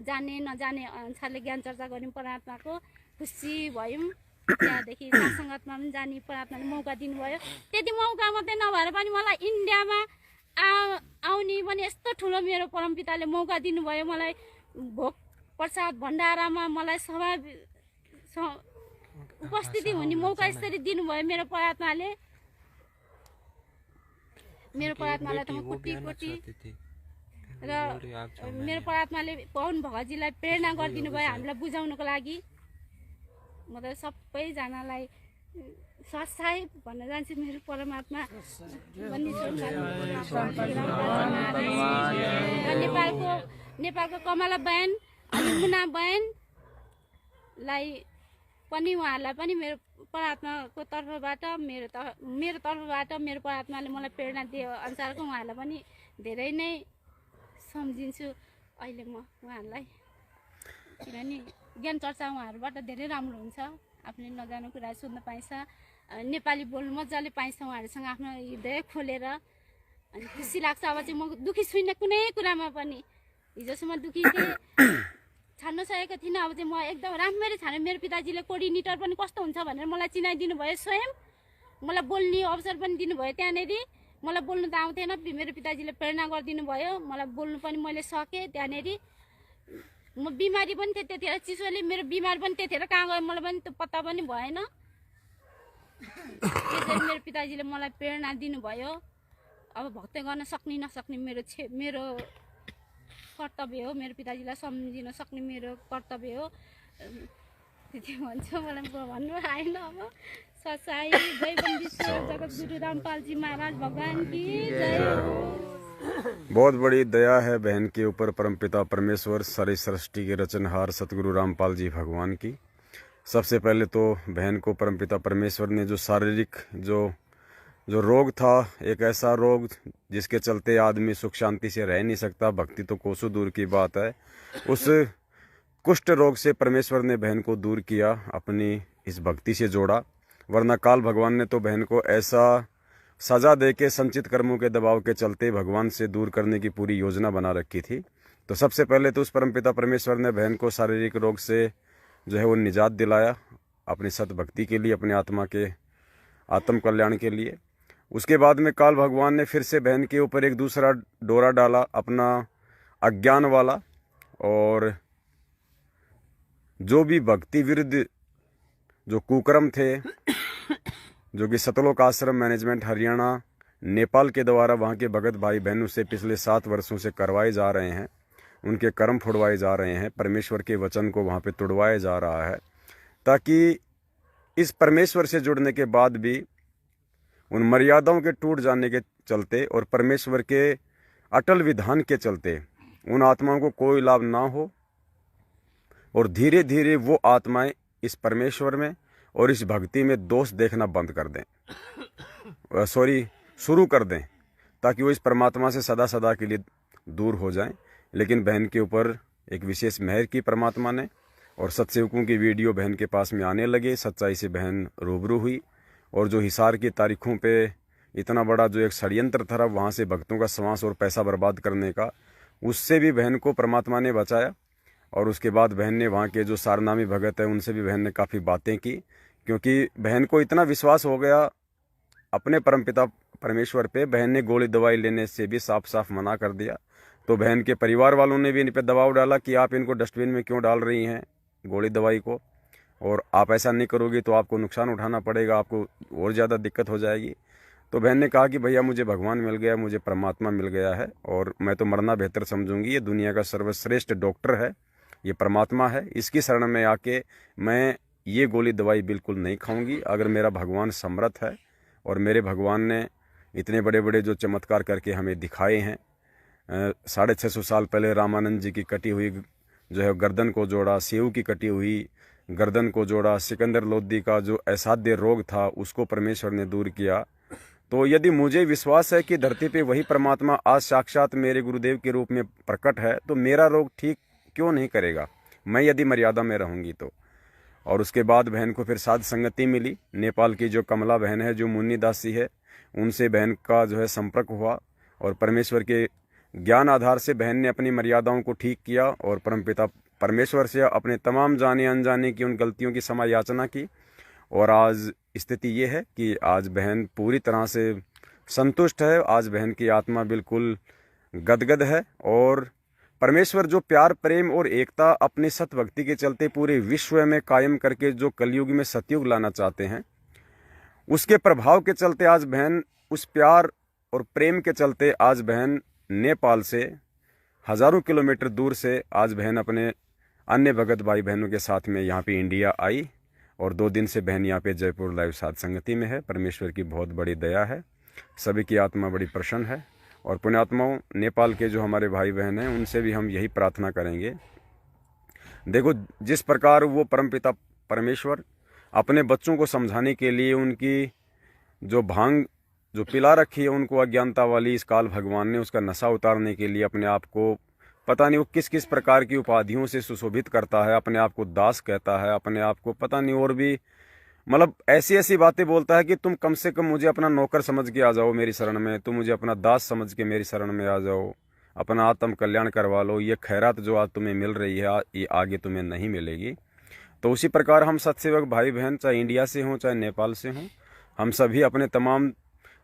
जाने नजाने अनुसारले ज्ञान चर्चा गऱ्यौँ, परमात्माको खुसी भयौँ। त्यहाँदेखि सत्सङ्गतमा पनि जाने परमात्माले मौका दिनुभयो। त्यति मौका मात्रै नभएर पनि मलाई इन्डियामा आउने पनि यस्तो ठुलो मेरो परमपिताले मौका दिनुभयो। मलाई भोग प्रसाद भण्डारामा मलाई उपस्थिति हुने मौका यसरी दिनुभयो मेरो परमात्माले। मेरो परमात्मालाई त म कोटी कोटी र मेरो परमात्माले पवन भगतजीलाई प्रेरणा गरिदिनु भयो हामीलाई बुझाउनको लागि। म त सबैजनालाई सत्साई भन्न जान्छु, मेरो परमात्मा नेपालको कमला बहन अनि मुना बहनलाई पनि उहाँहरूलाई पनि मेरो परमात्माको तर्फबाट मेरो तर्फबाट मेरो परमात्माले मलाई प्रेरणा दिए अनुसारको उहाँहरूलाई पनि धेरै नै सम्झिन्छु अहिले म उहाँहरूलाई। किनभने ज्ञान चर्चा उहाँहरूबाट धेरै राम्रो हुन्छ, आफूले नजानु कुरा सोध्न पाइन्छ, नेपाली बोल्नु मजाले पाइन्छ उहाँहरूसँग आफ्नो हृदय खोलेर। अनि खुसी लाग्छ। अब चाहिँ म दुःखी छुइनँ कुनै कुरामा पनि। हिजोसम्म दुःखी थिएँ, छान्न सकेको थिइनँ, अब चाहिँ म एकदम राम्ररी छाने। मेरो पिताजीले कोअर्डिनेटर पनि कस्तो हुन्छ भनेर मलाई चिनाइदिनु भयो, स्वयं मलाई बोल्ने अवसर पनि दिनुभयो। त्यहाँनिर मलाई बोल्नु त आउँथेन, मेरो पिताजीले प्रेरणा गरिदिनु भयो, मलाई बोल्नु पनि मैले सकेँ। त्यहाँनिर म बिमारी पनि थिएँ त्यतिखेर, चिसोले मेरो बिमार पनि त्यतिखेर कहाँ गयो मलाई पनि त्यो पत्ता पनि भएन। त्यसरी मेरो पिताजीले मलाई प्रेरणा दिनुभयो। अब भक्ति गर्न सक्ने नसक्ने मेरो कर्तव्य हो, मेरो पिताजीलाई सम्झिन सक्ने मेरो कर्तव्य हो। त्यति भन्छु, मलाई भन्नु आएन। अब सच्चाइ जय विश्व जगतगुरु रामपालजी महाराज भगवान की जय। बहुत बड़ी दया है बहन के ऊपर परमपिता परमेश्वर सारी सृष्टि के रचनहार सतगुरु रामपाल जी भगवान की। सबसे पहले तो बहन को परमपिता परमेश्वर ने जो शारीरिक जो रोग था, एक ऐसा रोग जिसके चलते आदमी सुख शांति से रह नहीं सकता, भक्ति तो कोसों दूर की बात है, उस कुष्ठ रोग से परमेश्वर ने बहन को दूर किया, अपनी इस भक्ति से जोड़ा। वरना काल भगवान ने तो बहन को ऐसा सजा दे के संचित कर्मों के दबाव के चलते भगवान से दूर करने की पूरी योजना बना रखी थी। तो सबसे पहले तो उस परमपिता परमेश्वर ने बहन को शारीरिक रोग से जो है वो निजात दिलाया, अपनी सत भक्ति के लिए, अपने आत्म कल्याण के लिए। उसके बाद में काल भगवान ने फिर से बहन के ऊपर एक दूसरा डोरा डाला, अपना अज्ञान वाला, और जो भी भक्ति विरुद्ध जो कुकर्म थे, जो कि सतलोक आश्रम मैनेजमेंट हरियाणा नेपाल के द्वारा वहाँ के भगत भाई बहनों से पिछले 7 वर्षों से करवाए जा रहे हैं, उनके कर्म फुड़वाए जा रहे हैं, परमेश्वर के वचन को वहाँ पे तुड़वाया जा रहा है, ताकि इस परमेश्वर से जुड़ने के बाद भी उन मर्यादाओं के टूट जाने के चलते और परमेश्वर के अटल विधान के चलते उन आत्माओं को कोई लाभ ना हो, और धीरे धीरे वो आत्माएं इस परमेश्वर में और इस भक्ति में दोष देखना बंद कर दें, शुरू कर दें, ताकि वो इस परमात्मा से सदा सदा के लिए दूर हो जाएं। लेकिन बहन के ऊपर एक विशेष मेहर की परमात्मा ने, और सत्सेवकों की वीडियो बहन के पास में आने लगे, सच्चाई से बहन रूबरू हुई, और जो हिसार की तारीखों पे इतना बड़ा जो एक षड्यंत्र था वहाँ से भक्तों का श्वास और पैसा बर्बाद करने का, उससे भी बहन को परमात्मा ने बचाया। और उसके बाद बहन ने वहाँ के जो सारनामी भगत है उनसे भी बहन ने काफ़ी बातें की, क्योंकि बहन को इतना विश्वास हो गया अपने परमपिता परमेश्वर पे, बहन ने गोली दवाई लेने से भी साफ साफ मना कर दिया। तो बहन के परिवार वालों ने भी इन पर दबाव डाला कि आप इनको डस्टबिन में क्यों डाल रही हैं गोली दवाई को, और आप ऐसा नहीं करोगी तो आपको नुकसान उठाना पड़ेगा, आपको और ज़्यादा दिक्कत हो जाएगी। तो बहन ने कहा कि भैया मुझे भगवान मिल गया, मुझे परमात्मा मिल गया है, और मैं तो मरना बेहतर समझूंगी। ये दुनिया का सर्वश्रेष्ठ डॉक्टर है, ये परमात्मा है, इसकी शरण में आके मैं ये गोली दवाई बिल्कुल नहीं खाऊंगी। अगर मेरा भगवान समर्थ है और मेरे भगवान ने इतने बड़े बड़े जो चमत्कार करके हमें दिखाए हैं, 650 साल पहले रामानंद जी की कटी हुई जो है गर्दन को जोड़ा, सेव की कटी हुई गर्दन को जोड़ा, सिकंदर लोदी का जो असाध्य रोग था उसको परमेश्वर ने दूर किया। तो यदि मुझे विश्वास है कि धरती पे वही परमात्मा आज साक्षात मेरे गुरुदेव के रूप में प्रकट है, तो मेरा रोग ठीक क्यों नहीं करेगा, मैं यदि मर्यादा में रहूंगी तो। और उसके बाद बहन को फिर साध संगति मिली। नेपाल की जो कमला बहन है, जो मुन्नी दासी है, उनसे बहन का जो है संपर्क हुआ, और परमेश्वर के ज्ञान आधार से बहन ने अपनी मर्यादाओं को ठीक किया, और परमपिता परमेश्वर से अपने तमाम जाने अनजाने की उन गलतियों की क्षमा याचना की। और आज स्थिति ये है कि आज बहन पूरी तरह से संतुष्ट है। आज बहन की आत्मा बिल्कुल गदगद है, और परमेश्वर जो प्यार, प्रेम और एकता अपनी सत भक्ति के चलते पूरे विश्व में कायम करके जो कलयुग में सतयुग लाना चाहते हैं, उसके प्रभाव के चलते आज बहन उस प्यार और प्रेम के चलते आज बहन नेपाल से हजारों किलोमीटर दूर से आज बहन अपने अन्य भगत भाई बहनों के साथ में यहाँ पे इंडिया आई, और 2 दिन से बहन यहाँ पे जयपुर लाइव साध संगति में है। परमेश्वर की बहुत बड़ी दया है, सभी की आत्मा बड़ी प्रसन्न है। और पुण्यात्माओं, नेपाल के जो हमारे भाई बहन हैं उनसे भी हम यही प्रार्थना करेंगे। देखो, जिस प्रकार वो परमपिता परमेश्वर अपने बच्चों को समझाने के लिए उनकी जो भांग जो पिला रखी है उनको अज्ञानता वाली, इस काल भगवान ने उसका नशा उतारने के लिए अपने आप को पता नहीं वो किस किस प्रकार की उपाधियों से सुशोभित करता है, अपने आप को दास कहता है, अपने आप को पता नहीं और भी मतलब ऐसी ऐसी बातें बोलता है कि तुम कम से कम मुझे अपना नौकर समझ के आ जाओ मेरी शरण में, तुम मुझे अपना दास समझ के मेरी शरण में आ जाओ, अपना आत्म कल्याण करवा लो। ये खैरात जो आज तुम्हें मिल रही है ये आगे तुम्हें नहीं मिलेगी। तो उसी प्रकार हम सत्सेवक भाई बहन, चाहे इंडिया से हों चाहे नेपाल से हों, हम सभी अपने तमाम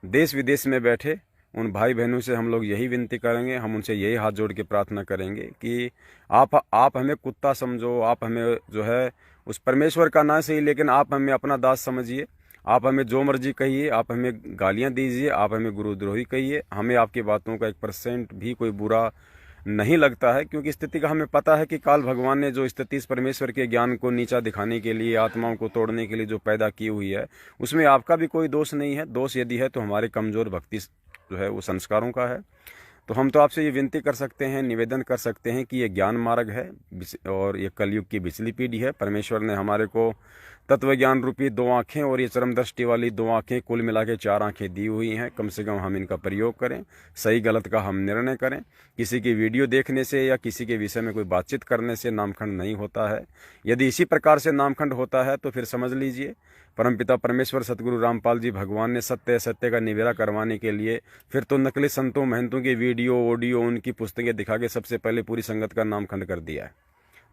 देश विदेश में बैठे उन भाई बहनों से हम लोग यही विनती करेंगे, हम उनसे यही हाथ जोड़ के प्रार्थना करेंगे कि आप हमें कुत्ता समझो, आप हमें जो है उस परमेश्वर का ना सही, लेकिन आप हमें अपना दास समझिए। आप हमें जो मर्जी कहिए, आप हमें गालियां दीजिए, आप हमें गुरुद्रोही कहिए, हमें आपकी बातों का 1% भी कोई बुरा नहीं लगता है, क्योंकि स्थिति का हमें पता है कि काल भगवान ने जो स्थिति इस परमेश्वर के ज्ञान को नीचा दिखाने के लिए, आत्माओं को तोड़ने के लिए जो पैदा की हुई है, उसमें आपका भी कोई दोष नहीं है। दोष यदि है तो हमारे कमजोर भक्ति जो है वो संस्कारों का है। तो हम तो आपसे ये विनती कर सकते हैं, निवेदन कर सकते हैं कि ये ज्ञान मार्ग है और ये कलयुग की बिचली पीढ़ी है। परमेश्वर ने हमारे को तत्व ज्ञान रूपी 2 आँखें और ये चरम दृष्टि वाली 2 आँखें, कुल मिला के 4 आँखें दी हुई हैं। कम से कम हम इनका प्रयोग करें, सही गलत का हम निर्णय करें। किसी की वीडियो देखने से या किसी के विषय में कोई बातचीत करने से नामखंड नहीं होता है। यदि इसी प्रकार से नामखंड होता है तो फिर समझ लीजिए परमपिता परमेश्वर सतगुरु रामपाल जी भगवान ने सत्य सत्य का निवेड़ा करवाने के लिए फिर तो नकली संतों महंतों की वीडियो ऑडियो उनकी पुस्तकें दिखा के सबसे पहले पूरी संगत का नामखंड कर दिया है।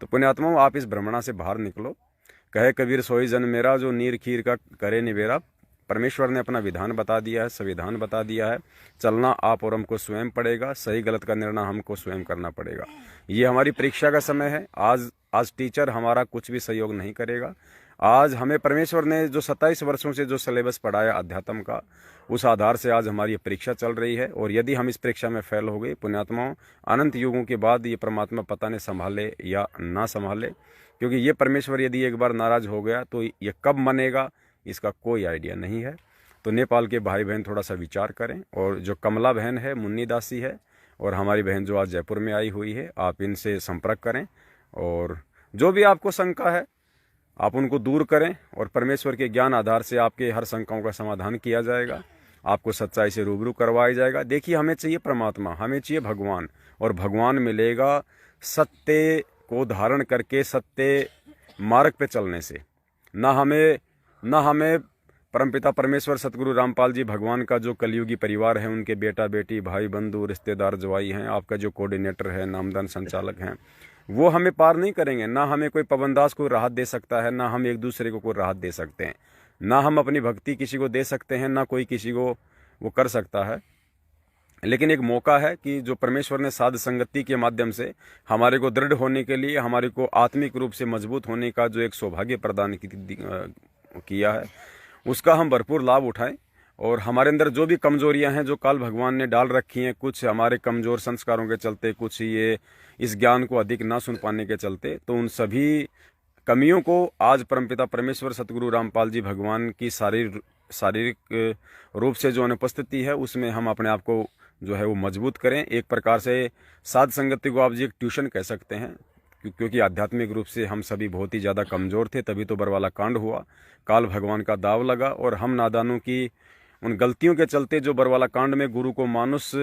तो पुण्यात्माओं, आप इस भ्रमणा से बाहर निकलो। कहे कबीर सोई जन मेरा, जो नीर खीर का करे निवेरा। परमेश्वर ने अपना विधान बता दिया है, संविधान बता दिया है। चलना आप और हमको स्वयं पड़ेगा, सही गलत का निर्णय हमको स्वयं करना पड़ेगा। ये हमारी परीक्षा का समय है। आज टीचर हमारा कुछ भी सहयोग नहीं करेगा। आज हमें परमेश्वर ने जो 27 वर्षों से जो सिलेबस पढ़ाया अध्यात्म का, उस आधार से आज हमारी परीक्षा चल रही है। और यदि हम इस परीक्षा में फेल हो गए, पुण्यात्माओं, अनंत युगों के बाद ये परमात्मा पता नहीं संभाले या ना संभाले, क्योंकि ये परमेश्वर यदि एक बार नाराज हो गया तो ये कब मनेगा इसका कोई आइडिया नहीं है। तो नेपाल के भाई बहन थोड़ा सा विचार करें। और जो कमला बहन है, मुन्नी दासी है, और हमारी बहन जो आज जयपुर में आई हुई है, आप इनसे संपर्क करें और जो भी आपको शंका है आप उनको दूर करें और परमेश्वर के ज्ञान आधार से आपके हर शंकाओं का समाधान किया जाएगा। आपको सच्चाई से रूबरू करवाया जाएगा। देखिए, हमें चाहिए परमात्मा, हमें चाहिए भगवान, और भगवान मिलेगा सत्य को धारण करके सत्य मार्ग पे चलने से। ना हमें परमपिता परमेश्वर सतगुरु रामपाल जी भगवान का जो कलयुगी परिवार है, उनके बेटा बेटी, भाई बंधु, रिश्तेदार, जवाई हैं, आपका जो कोऑर्डिनेटर है, नामदान संचालक हैं, वो हमें पार नहीं करेंगे। ना हमें कोई पवनदास को राहत दे सकता है, ना हम एक दूसरे को कोई राहत दे सकते हैं, ना हम अपनी भक्ति किसी को दे सकते हैं, ना कोई किसी को वो कर सकता है। लेकिन एक मौका है कि जो परमेश्वर ने साध संगति के माध्यम से हमारे को दृढ़ होने के लिए, हमारे को आत्मिक रूप से मजबूत होने का जो एक सौभाग्य प्रदान किया है, उसका हम भरपूर लाभ उठाएं। और हमारे अंदर जो भी कमजोरियां हैं, जो काल भगवान ने डाल रखी हैं, कुछ हमारे कमजोर संस्कारों के चलते, कुछ ये इस ज्ञान को अधिक ना सुन पाने के चलते, तो उन सभी कमियों को आज परमपिता परमेश्वर सतगुरु रामपाल जी भगवान की शारीरिक रूप से जो अनुपस्थिति है, उसमें हम अपने आप को जो है वो मजबूत करें। एक प्रकार से साध संगति को आप जी एक ट्यूशन कह सकते हैं, क्योंकि आध्यात्मिक रूप से हम सभी बहुत ही ज़्यादा कमज़ोर थे। तभी तो बरवाला कांड हुआ, काल भगवान का दाव लगा, और हम नादानों की उन गलतियों के चलते जो बरवाला कांड में गुरु को मानुष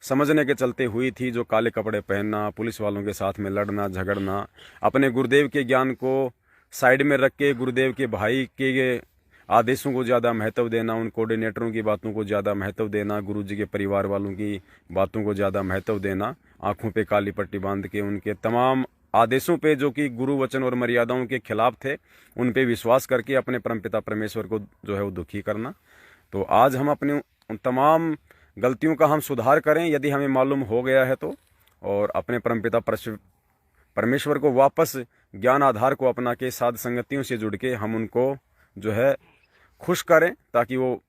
समझने के चलते हुई थी, जो काले कपड़े पहनना, पुलिस वालों के साथ में लड़ना झगड़ना, अपने गुरुदेव के ज्ञान को साइड में रख के गुरुदेव के भाई के आदेशों को ज़्यादा महत्व देना, उन कोऑर्डिनेटरों की बातों को ज़्यादा महत्व देना, गुरुजी के परिवार वालों की बातों को ज़्यादा महत्व देना, आंखों पे काली पट्टी बांध के उनके तमाम आदेशों पे जो कि गुरु वचन और मर्यादाओं के खिलाफ थे, उन पे विश्वास करके अपने परमपिता परमेश्वर को जो है वो दुखी करना। तो आज हम अपनी उन तमाम गलतियों का हम सुधार करें, यदि हमें मालूम हो गया है तो, और अपने परमपिता परमेश्वर को वापस ज्ञान आधार को अपना के साध संगतियों से जुड़ के हम उनको जो है खुश करें, ताकि वो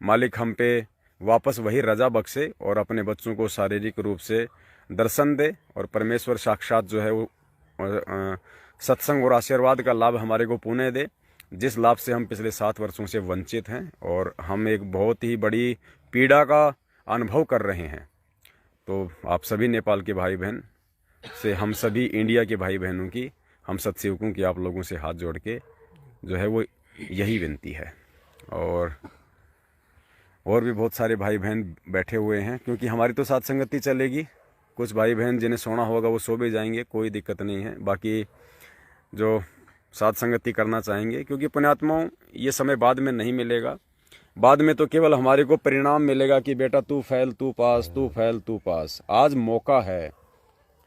मालिक हम पे वापस वही रजा बख्शे और अपने बच्चों को शारीरिक रूप से दर्शन दे, और परमेश्वर साक्षात जो है वो सत्संग और आशीर्वाद का लाभ हमारे को पुण्य दे, जिस लाभ से हम पिछले 7 वर्षों से वंचित हैं और हम एक बहुत ही बड़ी पीड़ा का अनुभव कर रहे हैं। तो आप सभी नेपाल के भाई बहन से, हम सभी इंडिया के भाई बहनों की, हम सत्सेवकों की आप लोगों से हाथ जोड़ के जो है वो यही विनती है। और भी बहुत सारे भाई बहन बैठे हुए हैं, क्योंकि हमारी तो साथ संगति चलेगी। कुछ भाई बहन जिन्हें सोना होगा वो सो भी जाएंगे, कोई दिक्कत नहीं है। बाकी जो साथ संगति करना चाहेंगे, क्योंकि पुण्यात्माओं ये समय बाद में नहीं मिलेगा। बाद में तो केवल हमारे को परिणाम मिलेगा कि बेटा तू फेल तू पास, तू फेल तू पास। आज मौका है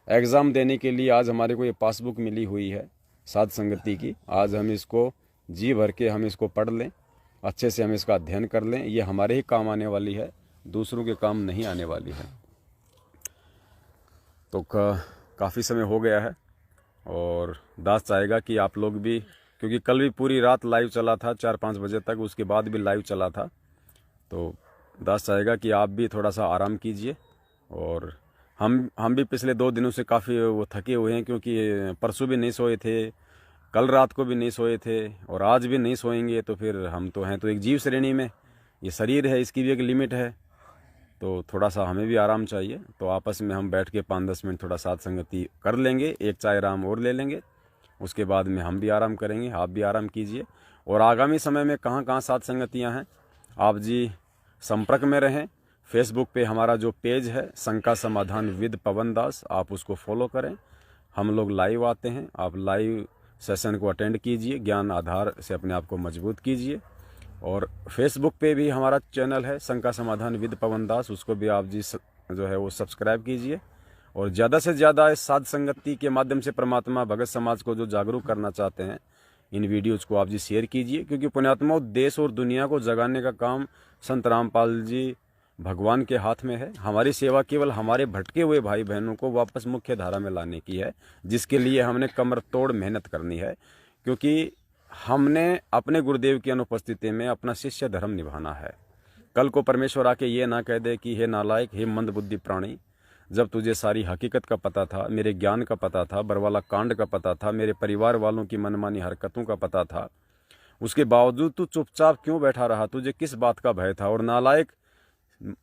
एग्ज़ाम देने के लिए। आज हमारे को ये पासबुक मिली हुई है साध संगति की। आज हम इसको जी भर के हम इसको पढ़ लें, अच्छे से हम इसका अध्ययन कर लें। ये हमारे ही काम आने वाली है, दूसरों के काम नहीं आने वाली है। तो काफ़ी समय हो गया है, और दास चाहेगा कि आप लोग भी, क्योंकि कल भी पूरी रात लाइव चला था 4-5 बजे तक, उसके बाद भी लाइव चला था, तो दास चाहेगा कि आप भी थोड़ा सा आराम कीजिए। और हम भी पिछले 2 दिनों से काफ़ी वो थके हुए हैं, क्योंकि परसों भी नहीं सोए थे, कल रात को भी नहीं सोए थे, और आज भी नहीं सोएंगे। तो फिर हम तो हैं तो एक जीव श्रेणी में, ये शरीर है, इसकी भी एक लिमिट है, तो थोड़ा सा हमें भी आराम चाहिए। तो आपस में हम बैठ के 5-10 मिनट थोड़ा साथ संगति कर लेंगे, एक चाय आराम और ले लेंगे, उसके बाद में हम भी आराम करेंगे, आप भी आराम कीजिए। और आगामी समय में कहाँ कहाँ साथ संगतियाँ हैं, आप जी संपर्क में रहें। फेसबुक पे हमारा जो पेज है शंका समाधान विद पवन दास, आप उसको फॉलो करें। हम लोग लाइव आते हैं, आप लाइव सेशन को अटेंड कीजिए, ज्ञान आधार से अपने आप को मजबूत कीजिए। और फेसबुक पे भी हमारा चैनल है शंका समाधान विद पवन दास, उसको भी आप जी जो है वो सब्सक्राइब कीजिए। और ज़्यादा से ज़्यादा इस साध संगति के माध्यम से परमात्मा भगत समाज को जो जागरूक करना चाहते हैं, इन वीडियोज़ को आप जी शेयर कीजिए, क्योंकि पुण्यात्माओं देश और दुनिया को जगाने का काम संत रामपाल जी भगवान के हाथ में है। हमारी सेवा केवल हमारे भटके हुए भाई बहनों को वापस मुख्य धारा में लाने की है, जिसके लिए हमने कमर तोड़ मेहनत करनी है, क्योंकि हमने अपने गुरुदेव की अनुपस्थिति में अपना शिष्य धर्म निभाना है। कल को परमेश्वर आके ये ना कह दे कि हे नालायक, हे मंदबुद्धि प्राणी, जब तुझे सारी हकीकत का पता था, मेरे ज्ञान का पता था, बरवाला कांड का पता था, मेरे परिवार वालों की मनमानी हरकतों का पता था, उसके बावजूद तू चुपचाप क्यों बैठा रहा? तुझे किस बात का भय था? और नालायक,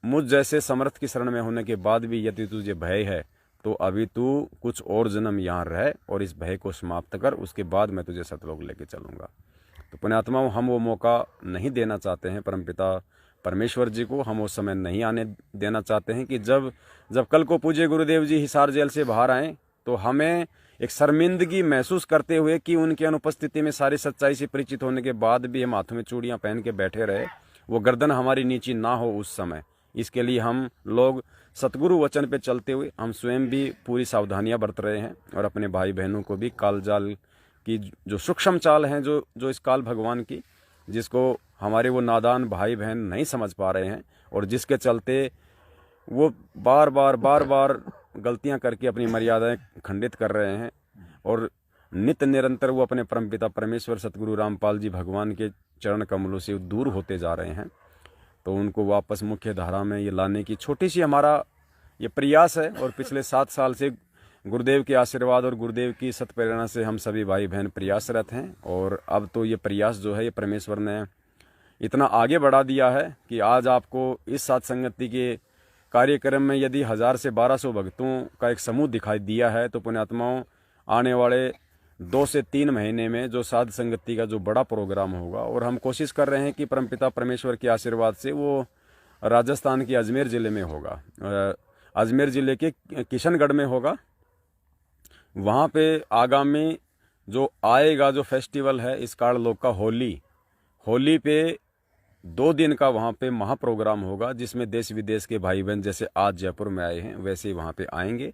मुझ जैसे समर्थ की शरण में होने के बाद भी यदि तुझे भय है तो अभी तू कुछ और जन्म यहाँ रह और इस भय को समाप्त कर, उसके बाद मैं तुझे सतलोक लेके चलूँगा। तो पुण्यात्माओं, हम वो मौका नहीं देना चाहते हैं परमपिता परमेश्वर जी को, हम वो समय नहीं आने देना चाहते हैं कि जब कल को पूज्य गुरुदेव जी हिसार जेल से बाहर आएँ तो हमें एक शर्मिंदगी महसूस करते हुए कि उनकी अनुपस्थिति में सारी सच्चाई से परिचित होने के बाद भी हम हाथों में चूड़ियाँ पहन के बैठे रहे, वो गर्दन हमारी नीची ना हो उस समय। इसके लिए हम लोग सतगुरु वचन पे चलते हुए हम स्वयं भी पूरी सावधानियां बरत रहे हैं और अपने भाई बहनों को भी काल जाल की जो सूक्ष्म चाल हैं जो इस काल भगवान की, जिसको हमारे वो नादान भाई बहन नहीं समझ पा रहे हैं और जिसके चलते वो बार बार गलतियां करके अपनी मर्यादाएं खंडित कर रहे हैं और नित्य निरंतर वो अपने परमपिता परमेश्वर सतगुरु रामपाल जी भगवान के चरण कमलों से दूर होते जा रहे हैं। तो उनको वापस मुख्य धारा में ये लाने की छोटी सी हमारा ये प्रयास है और पिछले 7 साल से गुरुदेव के आशीर्वाद और गुरुदेव की सत प्रेरणा से हम सभी भाई बहन प्रयासरत हैं। और अब तो ये प्रयास जो है ये परमेश्वर ने इतना आगे बढ़ा दिया है कि आज आपको इस साथ संगति के कार्यक्रम में यदि 1000 से 1200 भक्तों का एक समूह दिखाई दिया है तो पुण्यात्माओं आने वाले 2 से 3 महीने में जो साध संगति का जो बड़ा प्रोग्राम होगा, और हम कोशिश कर रहे हैं कि परमपिता परमेश्वर के आशीर्वाद से वो राजस्थान के अजमेर ज़िले में होगा, अजमेर ज़िले के किशनगढ़ में होगा। वहाँ पे आगामी जो आएगा जो फेस्टिवल है इस काललोक का होली पे 2 दिन का वहाँ पे महाप्रोग्राम होगा, जिसमें देश विदेश के भाई बहन जैसे आज जयपुर में आए हैं वैसे ही वहाँ पे आएंगे।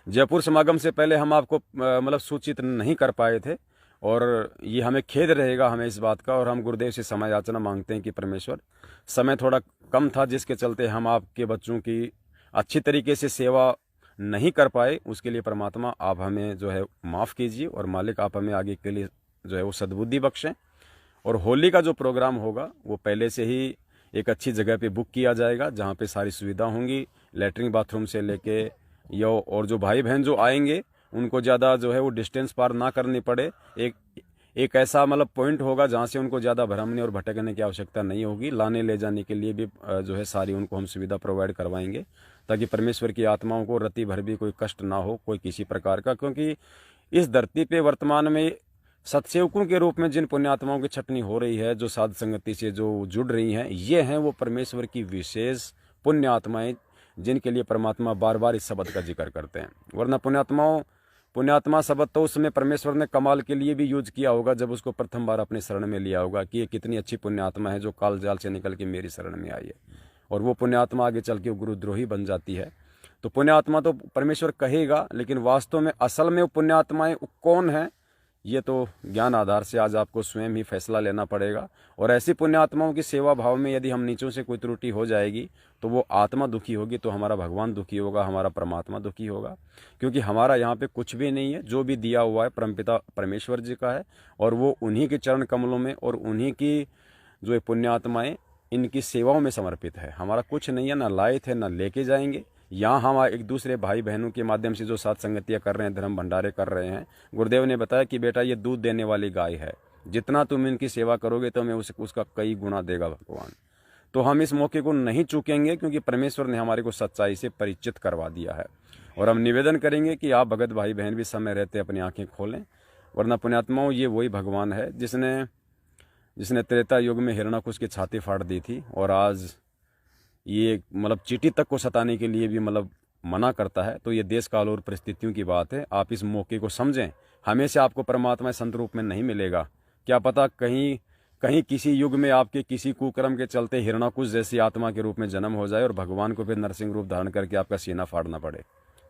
जयपुर समागम से पहले हम आपको मतलब सूचित नहीं कर पाए थे और ये हमें खेद रहेगा हमें इस बात का, और हम गुरुदेव से समय याचना मांगते हैं कि परमेश्वर समय थोड़ा कम था जिसके चलते हम आपके बच्चों की अच्छी तरीके से सेवा नहीं कर पाए, उसके लिए परमात्मा आप हमें जो है माफ़ कीजिए और मालिक आप हमें आगे के लिए जो है वो सद्बुद्धि बख्शें। और होली का जो प्रोग्राम होगा वो पहले से ही एक अच्छी जगह पे बुक किया जाएगा जहाँ पे सारी सुविधा होंगी, लैट्रिन बाथरूम से लेके यो, और जो भाई बहन जो आएंगे उनको ज़्यादा जो है वो डिस्टेंस पार ना करनी पड़े। एक ऐसा मतलब पॉइंट होगा जहाँ से उनको ज़्यादा भ्रमने और भटकने की आवश्यकता नहीं होगी। लाने ले जाने के लिए भी जो है सारी उनको हम सुविधा प्रोवाइड करवाएंगे ताकि परमेश्वर की आत्माओं को रति भर भी कोई कष्ट ना हो कोई किसी प्रकार का, क्योंकि इस धरती पे वर्तमान में सत्सेवकों के रूप में जिन पुण्यात्माओं की छटनी हो रही है, जो साध संगति से जो जुड़ रही हैं, ये हैं वो परमेश्वर की विशेष पुण्य आत्माएं जिनके लिए परमात्मा बार बार इस शब्द का जिक्र करते हैं। वरना पुण्यात्मा शब्द तो उसमें परमेश्वर ने कमाल के लिए भी यूज किया होगा जब उसको प्रथम बार अपने शरण में लिया होगा कि ये कितनी अच्छी पुण्यात्मा है जो काल जाल से निकल के मेरी शरण में आई है, और वो पुण्यात्मा आगे चल के गुरुद्रोही बन जाती है। तो पुण्यात्मा तो परमेश्वर कहेगा, लेकिन वास्तव में असल में वो पुण्यात्माएं कौन है ये तो ज्ञान आधार से आज आपको स्वयं ही फैसला लेना पड़ेगा। और ऐसी पुण्यात्माओं की सेवा भाव में यदि हम नीचों से कोई त्रुटि हो जाएगी तो वो आत्मा दुखी होगी, तो हमारा भगवान दुखी होगा, हमारा परमात्मा दुखी होगा, क्योंकि हमारा यहाँ पे कुछ भी नहीं है। जो भी दिया हुआ है परमपिता परमेश्वर जी का है और वो उन्हीं के चरण कमलों में और उन्हीं की जो ये पुण्यात्माएं इनकी सेवाओं में समर्पित है। हमारा कुछ नहीं है, ना लाए थे ना लेके जाएंगे। यहाँ हम एक दूसरे भाई बहनों के माध्यम से जो साथ संगतियाँ कर रहे हैं, धर्म भंडारे कर रहे हैं, गुरुदेव ने बताया कि बेटा ये दूध देने वाली गाय है, जितना तुम इनकी सेवा करोगे तो हमें उसका कई गुना देगा भगवान। तो हम इस मौके को नहीं चूकेंगे क्योंकि परमेश्वर ने हमारे को सच्चाई से परिचित करवा दिया है। और हम निवेदन करेंगे कि आप भगत भाई बहन भी समय रहते अपनी आंखें खोलें, वरना पुण्यात्माओं ये वही भगवान है जिसने त्रेता युग में हिरणाकुश की छाती फाड़ दी थी और आज ये मतलब चींटी तक को सताने के लिए भी मतलब मना करता है। तो ये देश काल और परिस्थितियों की बात है, आप इस मौके को समझें। हमेशा आपको परमात्मा संत रूप में नहीं मिलेगा, क्या पता कहीं किसी युग में आपके किसी कुकर्म के चलते हिरणाकुश जैसी आत्मा के रूप में जन्म हो जाए और भगवान को फिर नरसिंह रूप धारण करके आपका सीना फाड़ना पड़े।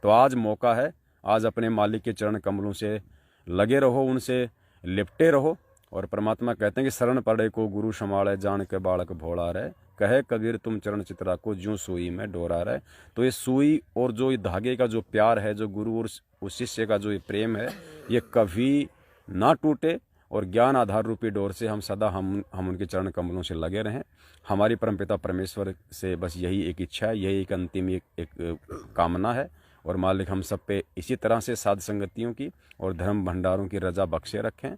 तो आज मौका है, आज अपने मालिक के चरण कमलों से लगे रहो, उनसे लिपटे रहो और परमात्मा कहते हैं कि शरण पड़े को गुरु संभाले, जान के बालक भोला रहे, कहे कबीर तुम चरण चित्रा को, ज्यों सुई में डोरा रहे। तो ये सुई और जो ये धागे का जो प्यार है, जो गुरु और उस शिष्य का जो ये प्रेम है, ये कभी ना टूटे और ज्ञान आधार रूपी डोर से हम सदा हम उनके चरण कमलों से लगे रहें। हमारी परमपिता परमेश्वर से बस यही एक इच्छा है, यही एक अंतिम एक कामना है। और मालिक हम सब पे इसी तरह से साध संगतियों की और धर्म भंडारों की रजा बख्शे रखें।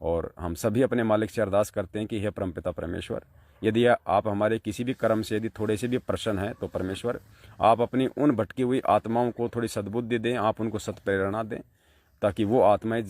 और हम सभी अपने मालिक से अरदास करते हैं कि हे परमपिता परमेश्वर, यदि आप हमारे किसी भी कर्म से यदि थोड़े से भी प्रसन्न हैं तो परमेश्वर आप अपनी उन भटकी हुई आत्माओं को थोड़ी सद्बुद्धि दें, आप उनको सत्प्रेरणा दें, ताकि वो आत्माएं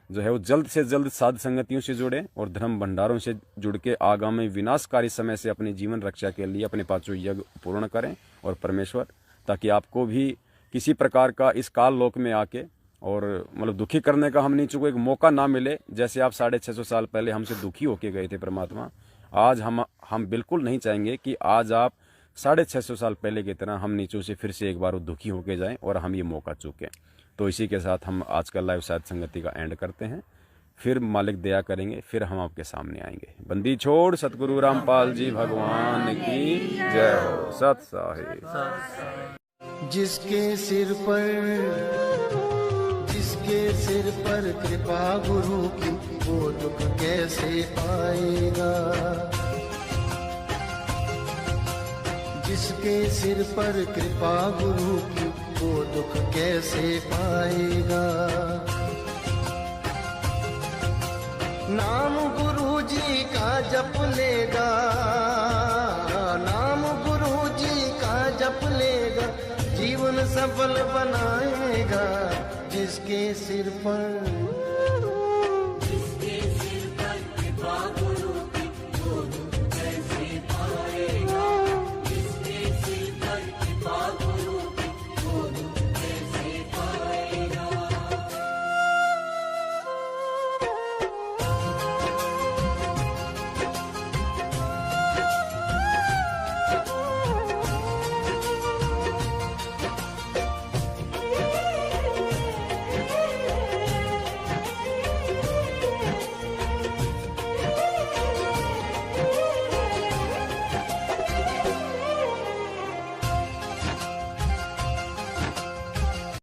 जो है वो जल्द से जल्द साध संगतियों से जुड़ें और धर्म भंडारों से जुड़ के आगामी विनाशकारी समय से अपनी जीवन रक्षा के लिए अपने पांचों यज्ञ पूर्ण करें। और परमेश्वर ताकि आपको भी किसी प्रकार का इस काल लोक में आके और मतलब दुखी करने का हम नीचों को एक मौका ना मिले। जैसे आप 650 साल पहले हमसे दुखी होके गए थे परमात्मा, आज हम बिल्कुल नहीं चाहेंगे कि आज आप 650 साल पहले की तरह हम नीचों से फिर से एक बार दुखी होके जाएं और हम ये मौका चूकें। तो इसी के साथ हम आज का लाइव साध संगति का एंड करते हैं। फिर मालिक दया करेंगे, फिर हम आपके सामने आएंगे। बंदी छोड़ सतगुरु रामपाल जी भगवान की जय हो। सत साहिब। जिसके सिर पर कृपा गुरु की, वो दुख कैसे पाएगा। जिसके सिर पर कृपा गुरु की, वो दुख कैसे पाएगा। नाम गुरु जी का जप लेगा, नाम गुरु जी का जप लेगा, जीवन सफल बनाएगा। जिसके सिर पर